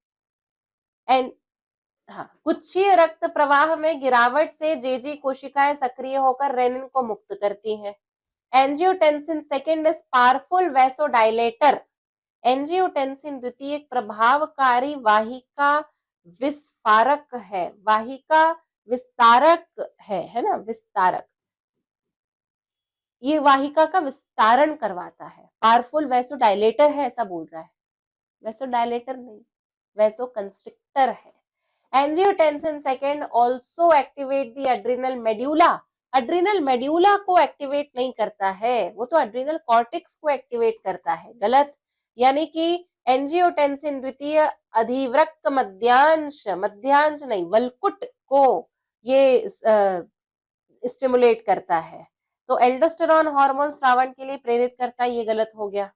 एंड हाँ, गुच्छीय रक्त प्रवाह में गिरावट से जेजी कोशिकाएं सक्रिय होकर रेनिन को मुक्त करती हैं। Angiotensin second is powerful vasodilator, angiotensin द्वितीय प्रभावकारी वाहिका विस्फारक है, वाहिका विस्तारक है ना, विस्तारक, ये वाहिका का विस्तारण करवाता है, पावरफुल वैसोडाइलेटर है ऐसा बोल रहा है, वैसोडाइलेटर नहीं, वैसोकंस्ट्रिक्टर है। Angiotensin second also activate the adrenal medulla, adrenal medulla को एक्टिवेट नहीं करता है, वो तो एड्रिनल कॉर्टेक्स को एक्टिवेट करता है। गलत। यानी कि एंजियोटेंसिन द्वितीय अधिवृक्क मध्यांश नहीं वलकुट को ये स्टिमुलेट करता है। तो एल्डोस्टेरॉन हार्मोन स्रावन के लिए प्रेरित करता है, ये गलत हो गया।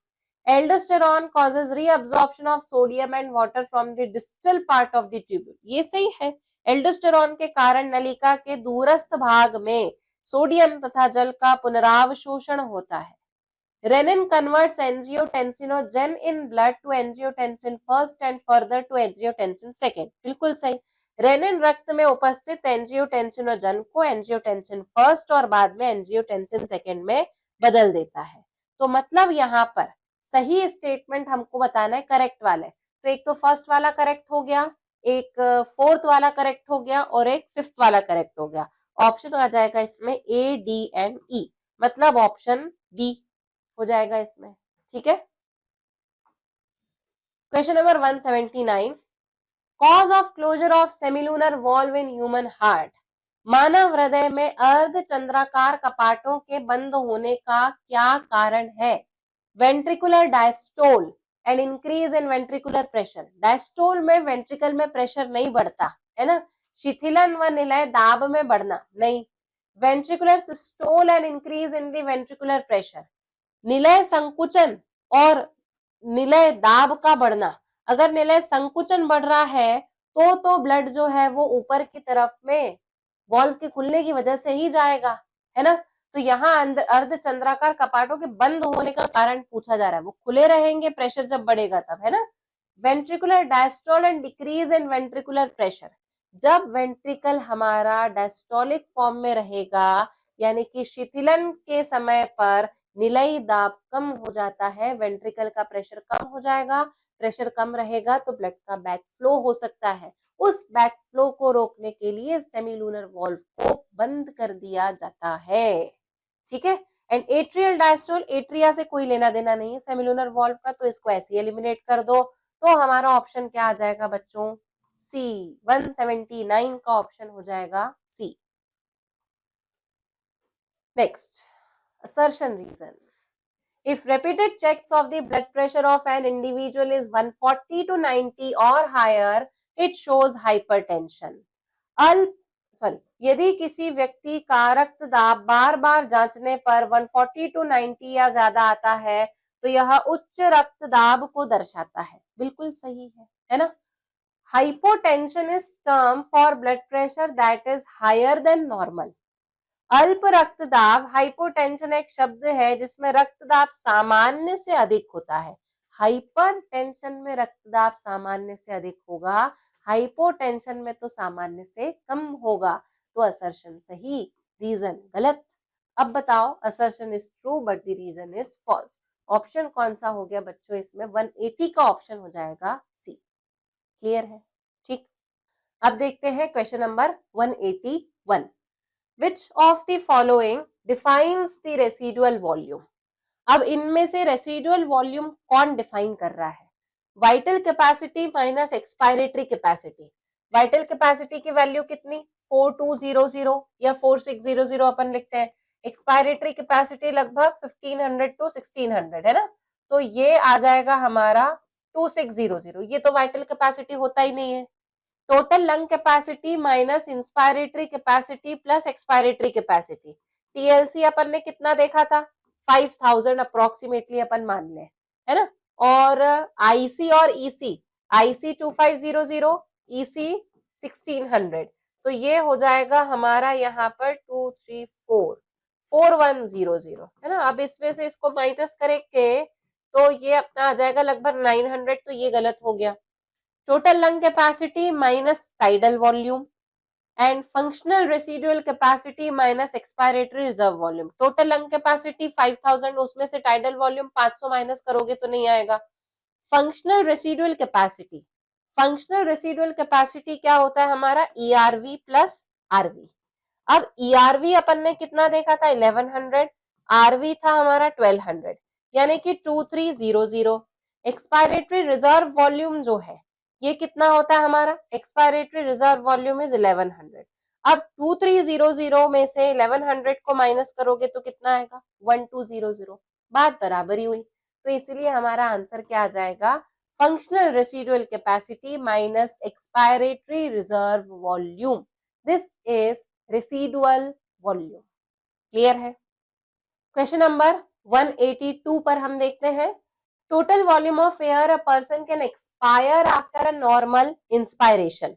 Aldosterone causes reabsorption of sodium and water from the distal part of the tubule, ये सही है। एल्डोस्टेरॉन के कारण नलिका के दूरस्थ भाग में सोडियम तथा जल का पुनरावशोषण होता है। Renin converts angiotensinogen in blood to angiotensin first and further to angiotensin second, बिल्कुल सही। रेनिन रक्त में उपस्थित एंजियोटेंसिनोजन को एंजियोटेंसिन फर्स्ट और बाद में एंजियोटेंसिन सेकेंड में बदल देता है। तो मतलब यहाँ पर सही स्टेटमेंट हमको बताना है करेक्ट वाले। तो एक तो फर्स्ट वाला करेक्ट हो गया, एक फोर्थ वाला करेक्ट हो गया और एक फिफ्थ वाला करेक्ट हो गया। ऑप्शन आ जाएगा इसमें ए, डी एंड ई, मतलब ऑप्शन बी हो जाएगा इसमें। ठीक है। Question number 179, cause of closure of semilunar valve in human heart, मानव हृदय में अर्धचंद्राकार कपाटों के बंद होने का क्या कारण है? Ventricular diastole and increase in ventricular pressure, diastole में वेंट्रिकल में प्रेशर नहीं बढ़ता है ना। शिथिलन व निलय दाब में बढ़ना नहीं। Ventricular systole and increase in the ventricular pressure, निलय संकुचन और निलय दाब का बढ़ना। अगर निलय संकुचन बढ़ रहा है तो ब्लड जो है वो ऊपर की तरफ में वॉल्व के खुलने की वजह से ही जाएगा, है ना। तो यहाँ अर्धचंद्राकार कपाटों के बंद होने का कारण पूछा जा रहा है, वो खुले रहेंगे प्रेशर जब बढ़ेगा तब, है ना। Ventricular diastole and decrease in ventricular pressure, जब वेंट्रिकल हमारा डायस्टोलिक फॉर्म में रहेगा यानी कि शिथिलन के समय पर निलयी दाब कम हो जाता है, वेंट्रिकल का प्रेशर कम हो जाएगा। प्रेशर कम रहेगा तो ब्लड का बैक फ्लो हो सकता है, उस बैक फ्लो को रोकने के लिए सेमिलूनर वॉल्व को बंद कर दिया जाता है। ठीक है। एंड एट्रियल डायस्टोल, एट्रिया से कोई लेना देना नहीं है सेमिलूनर वॉल्व का, तो इसको ऐसे एलिमिनेट कर दो। तो हमारा ऑप्शन क्या आ जाएगा बच्चों? सी, 179 का ऑप्शन हो जाएगा C. Next, assertion reason. If repeated checks of the blood pressure of an individual is 140 to 90 or higher, it shows hypertension. यदि किसी व्यक्ति का रक्तदाब बार बार जांचने पर 140 to 90 या ज्यादा आता है तो यह उच्च रक्तदाब को दर्शाता है, बिल्कुल सही है ना। Hypotension is term for blood pressure that is higher than normal. अल्प रक्तदाब, हाइपोटेंशन एक शब्द है जिसमें रक्तदाब सामान्य से अधिक होता है। हाइपरटेंशन में रक्तदाब सामान्य से अधिक होगा, हाइपोटेंशन में तो सामान्य से कम होगा। तो असर्शन सही, रीजन गलत। अब बताओ, assertion is true but the reason is false. Option कौन सा हो गया बच्चों इसमें? 180 का ऑप्शन हो जाएगा सी। क्लियर है? ठीक। अब देखते हैं question number 181। Which of the following defines the residual volume? अब इनमें से रेसिडुअल वॉल्यूम कौन डिफाइन कर रहा है? Vital capacity minus expiratory capacity. Vital capacity की वैल्यू कितनी? 4200 या 4600 अपन लिखते हैं। एक्सपायरेटरी कैपेसिटी लगभग 1500 to 1600 है ना, तो ये आ जाएगा हमारा 2600। ये तो वाइटल कैपेसिटी होता ही नहीं है। Total lung capacity minus inspiratory capacity plus expiratory capacity, TLC अपन ने कितना देखा था? 5000 अप्रोक्सीमेटली अपन मान ले, है ना। और आईसी और ईसी, आईसी 2500, ईसी 1600, तो ये हो जाएगा हमारा यहाँ पर 2344100, है ना। अब इसमें से इसको माइनस करेंगे तो ये अपना आ जाएगा लगभग 900, तो ये गलत हो गया। Total lung capacity minus tidal volume and functional residual capacity minus expiratory reserve volume. Total lung capacity 5000, उसमें से टाइडल वॉल्यूम 500 माइनस करोगे तो नहीं आएगा। Functional residual capacity, functional residual capacity क्या होता है हमारा? ERV plus RV. अब ईआरवी अपन ने कितना देखा था? 1100, आरवी था हमारा 1200, यानी कि 2300। एक्सपायरेटरी रिजर्व वॉल्यूम जो है ये कितना होता है हमारा? Expiratory reserve volume is 1100। अब 2300 में से 1100 को माइनस करोगे तो कितना आएगा 1200, बात बराबर ही हुई। तो इसलिए हमारा आंसर क्या आ जाएगा, functional residual capacity minus expiratory reserve volume, this is residual volume. Clear है। क्वेश्चन नंबर 182 पर हम देखते हैं, total volume of air a person can expire after a normal inspiration.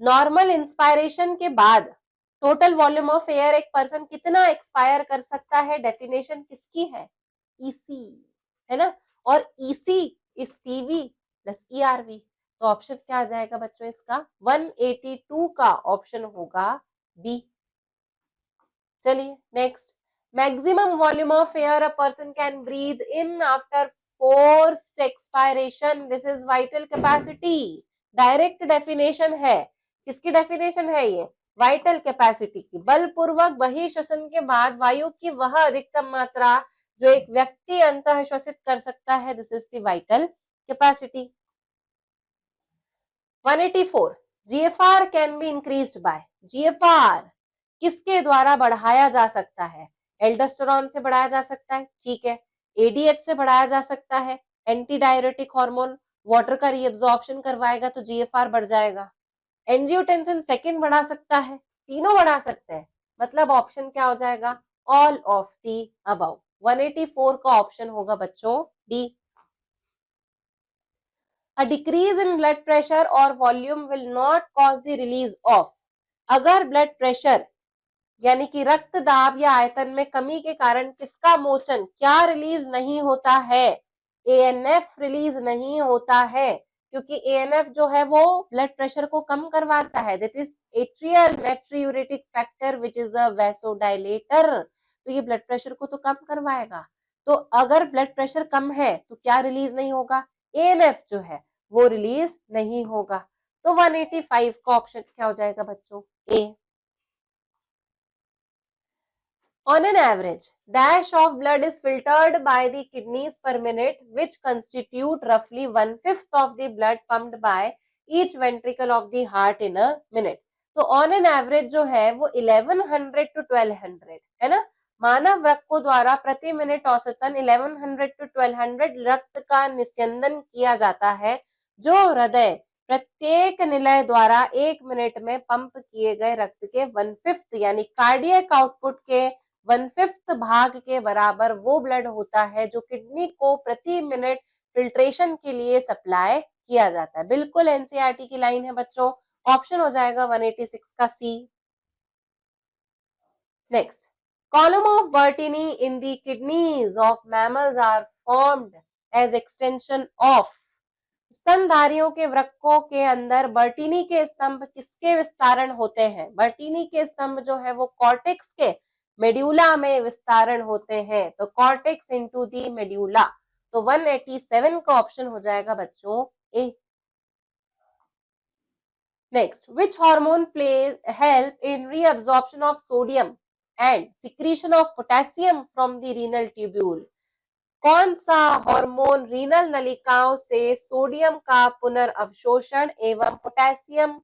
Normal inspiration के बाद टोटल वॉल्यूम ऑफ एयर एक person कितना expire कर सकता है, डेफिनेशन किसकी है, ईसी, है ना, और EC is TV plus ERV. तो ऑप्शन क्या आ जाएगा बच्चों इसका, 182 का ऑप्शन होगा बी। चलिए next, maximum volume of air a person can breathe in after forced expiration, this is vital capacity. Direct definition है, किसकी डेफिनेशन है ये, वाइटल कैपेसिटी की। बलपूर्वक बहिर्श्वसन के बाद वायु की वह अधिकतम मात्रा जो एक व्यक्ति अंतः श्वसित कर सकता है, this is the vital capacity. 184, GFR can be increased by, GFR किसके द्वारा बढ़ाया जा सकता है, एल्डोस्टेरोन से बढ़ाया जा सकता है, ठीक है, एडीएच से बढ़ाया जा सकता है, एंटी डायरेटिक हार्मोन वाटर का रीअब्जॉर्प्शन करवाएगा तो जीएफआर बढ़ जाएगा, एंजियोटेंसिन सेकंड बढ़ा सकता है, तीनों बढ़ा सकते हैं, मतलब ऑप्शन क्या हो जाएगा, ऑल ऑफ दी अबव। 184 का ऑप्शन होगा बच्चों D. A decrease in blood pressure or volume will not cause the release of, अगर ब्लड प्रेशर यानी कि रक्त दाब या आयतन में कमी के कारण किसका मोचन क्या रिलीज नहीं होता है, एएनएफ रिलीज नहीं होता है, क्योंकि एएनएफ जो है वो ब्लड प्रेशर को कम करवाता है, that is atrial natriuretic factor which is a vasodilator. तो ये ब्लड प्रेशर को तो कम करवाएगा। तो अगर ब्लड प्रेशर कम है तो क्या रिलीज नहीं होगा, एएनएफ जो है वो रिलीज नहीं होगा। तो 185 का ऑप्शन क्या हो जाएगा बच्चों, ए। On an average, dash of blood is filtered by the kidneys per minute, which constitute roughly 1/5 of the blood pumped by each ventricle of the heart in a minute. तो on an average जो है वो 1100 to 1200 है ना, मानव रक्तों द्वारा प्रति minute औसतन 1100 to 1200 रक्त का निस्यंदन किया जाता है, जो हृदय प्रत्येक निलय द्वारा 1 मिनट में पंप किए गए रक्त के 1/5 यानी कार्डियक आउटपुट के 1/5 भाग के बराबर वो ब्लड होता है जो किडनी को प्रति मिनट फिल्ट्रेशन के लिए सप्लाई किया जाता है। बिल्कुल एनसीईआरटी की लाइन है बच्चों, ऑप्शन हो जाएगा 186 का C. Next, column of Bertini in the kidneys of mammals are formed as extension of, स्तनधारियों के वृक्कों के अंदर बर्टीनी के स्तंभ किसके विस्तारण होते हैं, बर्टीनी के स्तंभ जो है वो कॉर्टेक्स के मेड्यूला में विस्तारण होते हैं, तो कॉर्टेक्स इनटू दी मेड्यूला। तो 187 का ऑप्शन हो जाएगा बच्चों A. Next, which hormone plays help in reabsorption of sodium and secretion of potassium from the renal tubule, कौन सा हार्मोन रीनल नलिकाओं से सोडियम का पुनर्अवशोषण एवं पोटेशियम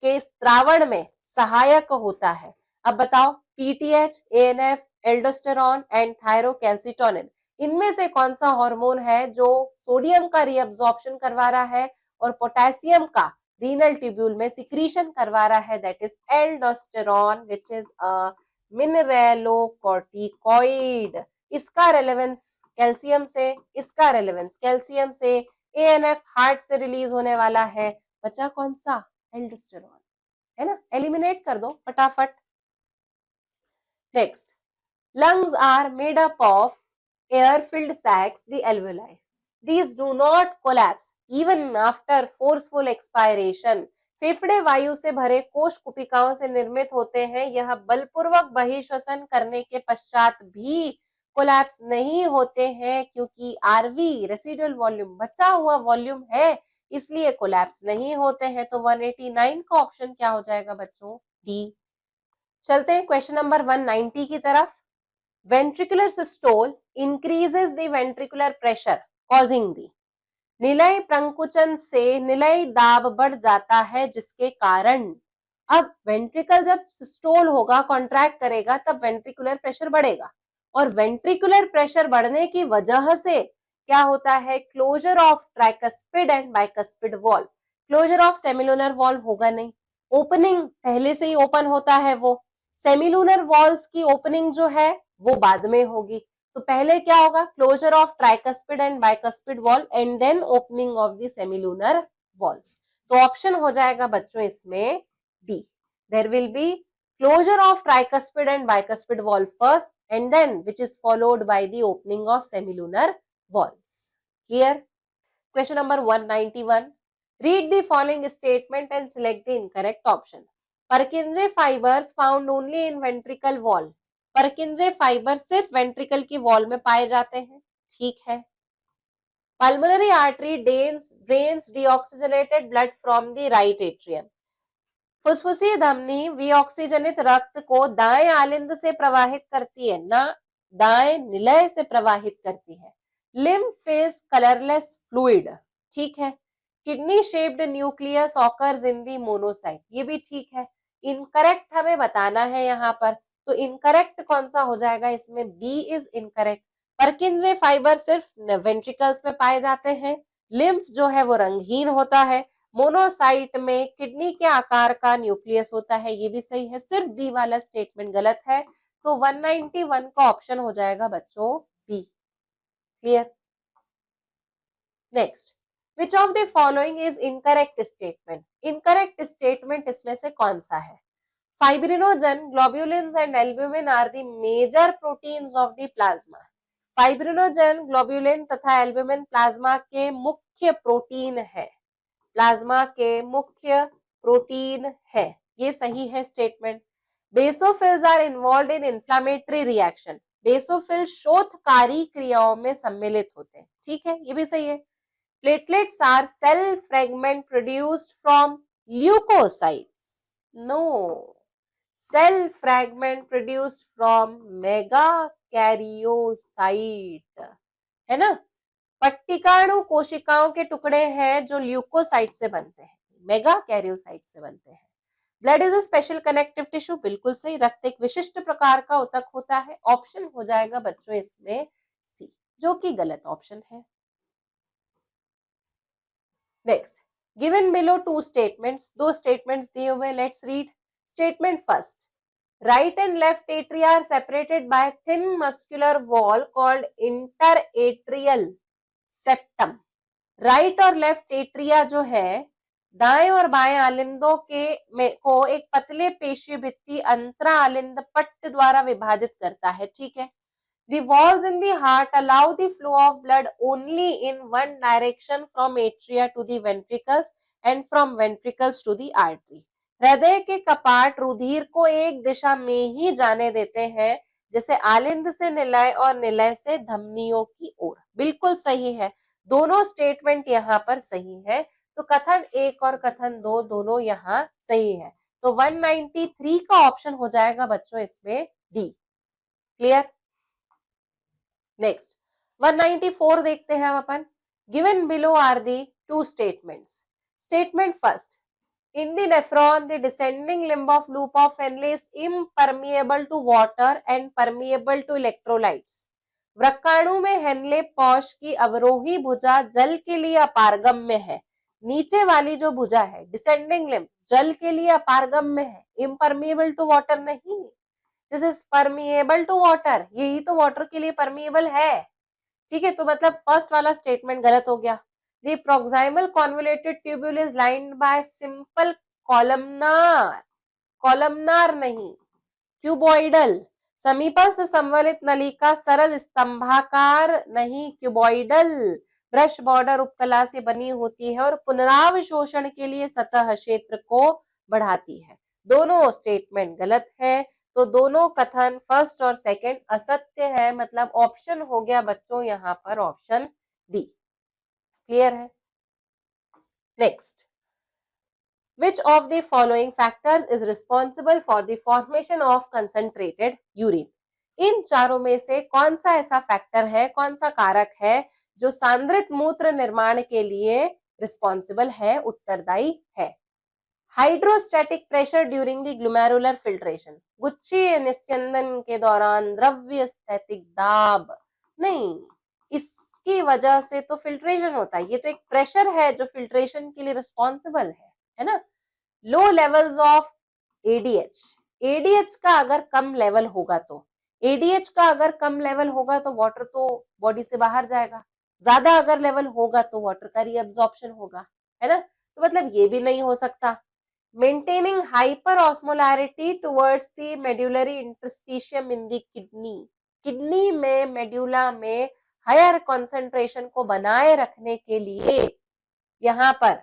के स्त्रावण में सहायक होता है। अब बताओ, PTH, ANF, aldosterone and thyrocalcitonin, इनमें से कौन सा हार्मोन है जो सोडियम का रीअब्जॉर्प्शन करवा रहा है और पोटेशियम का रीनल ट्यूब्यूल में सिक्रीशन करवा रहा है, that is aldosterone which is a mineralocorticoid. इसका रेलेवेंस कैल्शियम से, इसका रेलेवेंस कैल्शियम से, एएनएफ हार्ट से रिलीज होने वाला है, बचा कौन सा, एल्डोस्टेरॉन, है ना, एलिमिनेट कर दो फटाफट। Next, lungs are made up of air filled sacs, the alveoli. These do not collapse even after forceful expiration. फेफड़े वायु से भरे कोश कुपिकाओं से निर्मित होते हैं, यह बलपूर्वक बहिर्श्वसन करने के पश्चात भी कोलैप्स नहीं होते हैं, क्योंकि आरवी रेसिडुअल वॉल्यूम बचा हुआ वॉल्यूम है, इसलिए कोलैप्स नहीं होते हैं। तो 189 का ऑप्शन क्या हो जाएगा बच्चों, डी। चलते हैं क्वेश्चन नंबर 190 की तरफ। ventricular systole increases the ventricular pressure causing the, निलय प्रंकुचन से निलय दाब बढ़ जाता है जिसके कारण अब वेंट्रिकल जब सिस्टोल होगा, कॉन्ट्रैक्ट करेगा, तब वेंट्रिकुलर प्रेशर बढ़ेगा और वेंट्रिकुलर प्रेशर बढ़ने की वजह से क्या होता है, closure of tricuspid and bicuspid valve. Closure of semilunar valve होगा नहीं, ओपनिंग पहले से ही ओपन होता है, वो सेमिलुनर वॉल्व्स की ओपनिंग जो है वो बाद में होगी। तो पहले क्या होगा, closure of tricuspid and bicuspid valve and then opening of the semilunar valves. तो ऑप्शन हो जाएगा बच्चों इसमें D. There will be closure of tricuspid and bicuspid valve first and then which is followed by the opening of semilunar valves. Clear? Question number 191. Read the following statement and select the incorrect option. Purkinje fibers found only in ventricle wall. Purkinje fibers सिर्फ ventricle की wall में पाए जाते हैं, ठीक है। Pulmonary artery drains deoxygenated blood from the right atrium. फुसफुसी धमनी विऑक्सीजनित रक्त को दाएं आलिंद से प्रवाहित करती है, ना दाएं निलय से प्रवाहित करती है। लिम्फ इज कलरलेस फ्लूइड, ठीक है। Kidney shaped nucleus occurs in the monocyte, ये भी ठीक है। इनकरेक्ट हमें बताना है यहाँ पर, तो इनकरेक्ट कौन सा हो जाएगा इसमें, B is incorrect. Purkinje fibre सिर्फ वेंट्रिकल्स में पाए जाते हैं, लिम्फ जो है वो रंगहीन होता है, मोनोसाइट में किडनी के आकार का न्यूक्लियस होता है, ये भी सही है, सिर्फ बी वाला स्टेटमेंट गलत है। तो 191 का ऑप्शन हो जाएगा बच्चों B. Clear? Next, which of the following is incorrect statement? Incorrect statement इसमें से कौन सा है? Fibrinogen, globulins and albumin are the major proteins of the plasma. Fibrinogen, globulin तथा एल्ब्यूमिन प्लाज्मा के मुख्य प्रोटीन है, प्लाज्मा के मुख्य प्रोटीन है, ये सही है statement. Basophils are involved in inflammatory reaction, basophil शोथकारी क्रियाओं में सम्मिलित होते हैं, ठीक है, ये भी सही है। Platelets are cell fragment produced from leucocytes, no, cell fragment produced from megakaryocyte, है ना। पट्टिकाणु कोशिकाओं के टुकड़े हैं जो ल्यूकोसाइट से बनते हैं, मेगा कैरियोसाइट से बनते हैं। Blood is a special connective tissue, बिल्कुल सही, रक्त एक विशिष्ट प्रकार का ऊतक होता है, ऑप्शन हो जाएगा बच्चों इसमें सी, जो कि गलत ऑप्शन है। Next, given below two statements, दो स्टेटमेंट्स दिए हुए, let's read. Statement first, right and left atria are separated by thin muscular wall called interatrial septum. Right और लेफ्ट एट्रिया जो है दाएं और बाएं आलिंदों के को एक पतले पेशी भित्ति अंतरा आलिंद पट्ट द्वारा विभाजित करता है, ठीक है। The walls in the heart allow the flow of blood only in one direction from atria to the ventricles and from ventricles to the artery. हृदय के कपाट रुधिर को एक दिशा में ही जाने देते हैं, जैसे आलिंद से निलय और निलय से धमनियों की ओर, बिल्कुल सही है। दोनों स्टेटमेंट यहाँ पर सही है, तो कथन एक और कथन दो दोनों यहाँ सही है। तो 193 का ऑप्शन हो जाएगा बच्चों इसमें डी। क्लियर? नेक्स्ट 194 देखते हैं हम अपन। Given below are the two statements. Statement first, in the nephron the descending limb of loop of Henle is impermeable to water and permeable to electrolytes. वृक्काणु में हेनले पॉश की अवरोही भुजा जल के लिए अपारगम्य है, नीचे वाली जो भुजा है डिसेंडिंग लिम्ब जल के लिए अपारगम्य है, इम्परमिएबल टू वाटर नहीं, this is permeable to water, यही तो वाटर के लिए परमिएबल है, ठीक है। तो मतलब फर्स्ट वाला स्टेटमेंट गलत हो गया। The proximal convoluted tubule is lined by simple columnar, columnar नहीं, cuboidal, समीपस्थ संवलित नलिका सरल स्तंभाकार नहीं, क्यूबॉइडल, ब्रश बॉर्डर उपकला से बनी होती है और पुनरावशोषण के लिए सतह क्षेत्र को बढ़ाती है। दोनों स्टेटमेंट गलत है, तो दोनों कथन फर्स्ट और सेकंड असत्य है, मतलब ऑप्शन हो गया बच्चों यहाँ पर ऑप्शन बी। क्लियर है? Next, which of the following factors is responsible for the formation of concentrated urine? इन चारों में से कौन सा ऐसा फैक्टर है, कौन सा कारक है जो सांद्रित मूत्र निर्माण के लिए रिस्पॉन्सिबल है, उत्तरदायी है? Hydrostatic pressure during the glomerular filtration, गुच्छीय निस्यंदन के दौरान द्रव्य स्थैतिक दाब नहीं, इसकी वजह से तो फिल्ट्रेशन होता है, ये तो एक प्रेशर है जो फिल्ट्रेशन के लिए रिस्पॉन्सिबल है ना। Low levels of ADH, ADH का अगर कम लेवल होगा तो, एडीएच का अगर कम लेवल होगा तो वाटर तो बॉडी से बाहर जाएगा, ज्यादा अगर लेवल होगा तो वाटर का रीअब्जॉर्प्शन होगा, है ना। तो मतलब ये भी नहीं हो सकता। Maintaining hyper osmolarity towards the medullary interstitium in the kidney, kidney में मेड्यूला में हायर कंसंट्रेशन को बनाए रखने के लिए यहाँ पर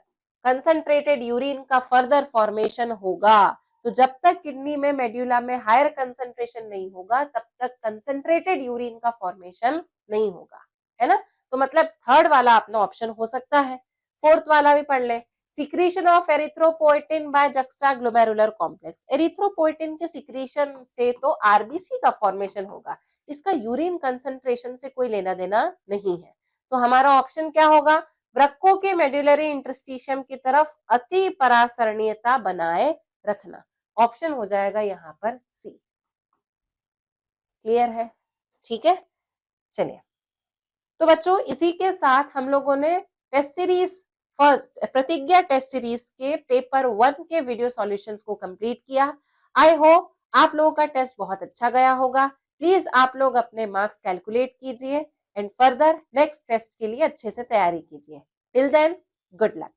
कंसंट्रेटेड यूरिन का फर्दर फॉर्मेशन होगा। तो जब तक किडनी में मेड्यूला में हायर कंसंट्रेशन नहीं होगा तब तक कंसंट्रेटेड यूरिन का फॉर्मेशन नहीं होगा, है ना। तो मतलब थर्ड वाला अपना ऑप्शन हो सकता है। फोर्थ वाला भी पढ़ ले, secretion of erythropoietin by juxtaglomerular complex, erythropoietin के सिक्रीशन से तो आरबीसी का फॉर्मेशन होगा, इसका यूरिन कंसंट्रेशन से कोई लेना देना नहीं है। तो हमारा ऑप्शन क्या होगा, वृक्कों के मेड्यूलरी इंटरस्टिशियम की तरफ अति परासरणीयता बनाए रखना, ऑप्शन हो जाएगा यहाँ पर सी। क्लियर है, ठीक है। चलिए, तो बच्चों इसी के साथ हम लोगों ने टेस्ट सीरीज फर्स्ट प्रतिज्ञा टेस्ट सीरीज के पेपर 1 के वीडियो सॉल्यूशंस को कंप्लीट किया। आई होप आप लोगों का टेस्ट बहुत अच्छा गया होगा। प्लीज आप लोग अपने मार्क्स कैलकुलेट कीजिए एंड फर्दर नेक्स्ट टेस्ट के लिए अच्छे से तैयारी कीजिए। Till then, good luck.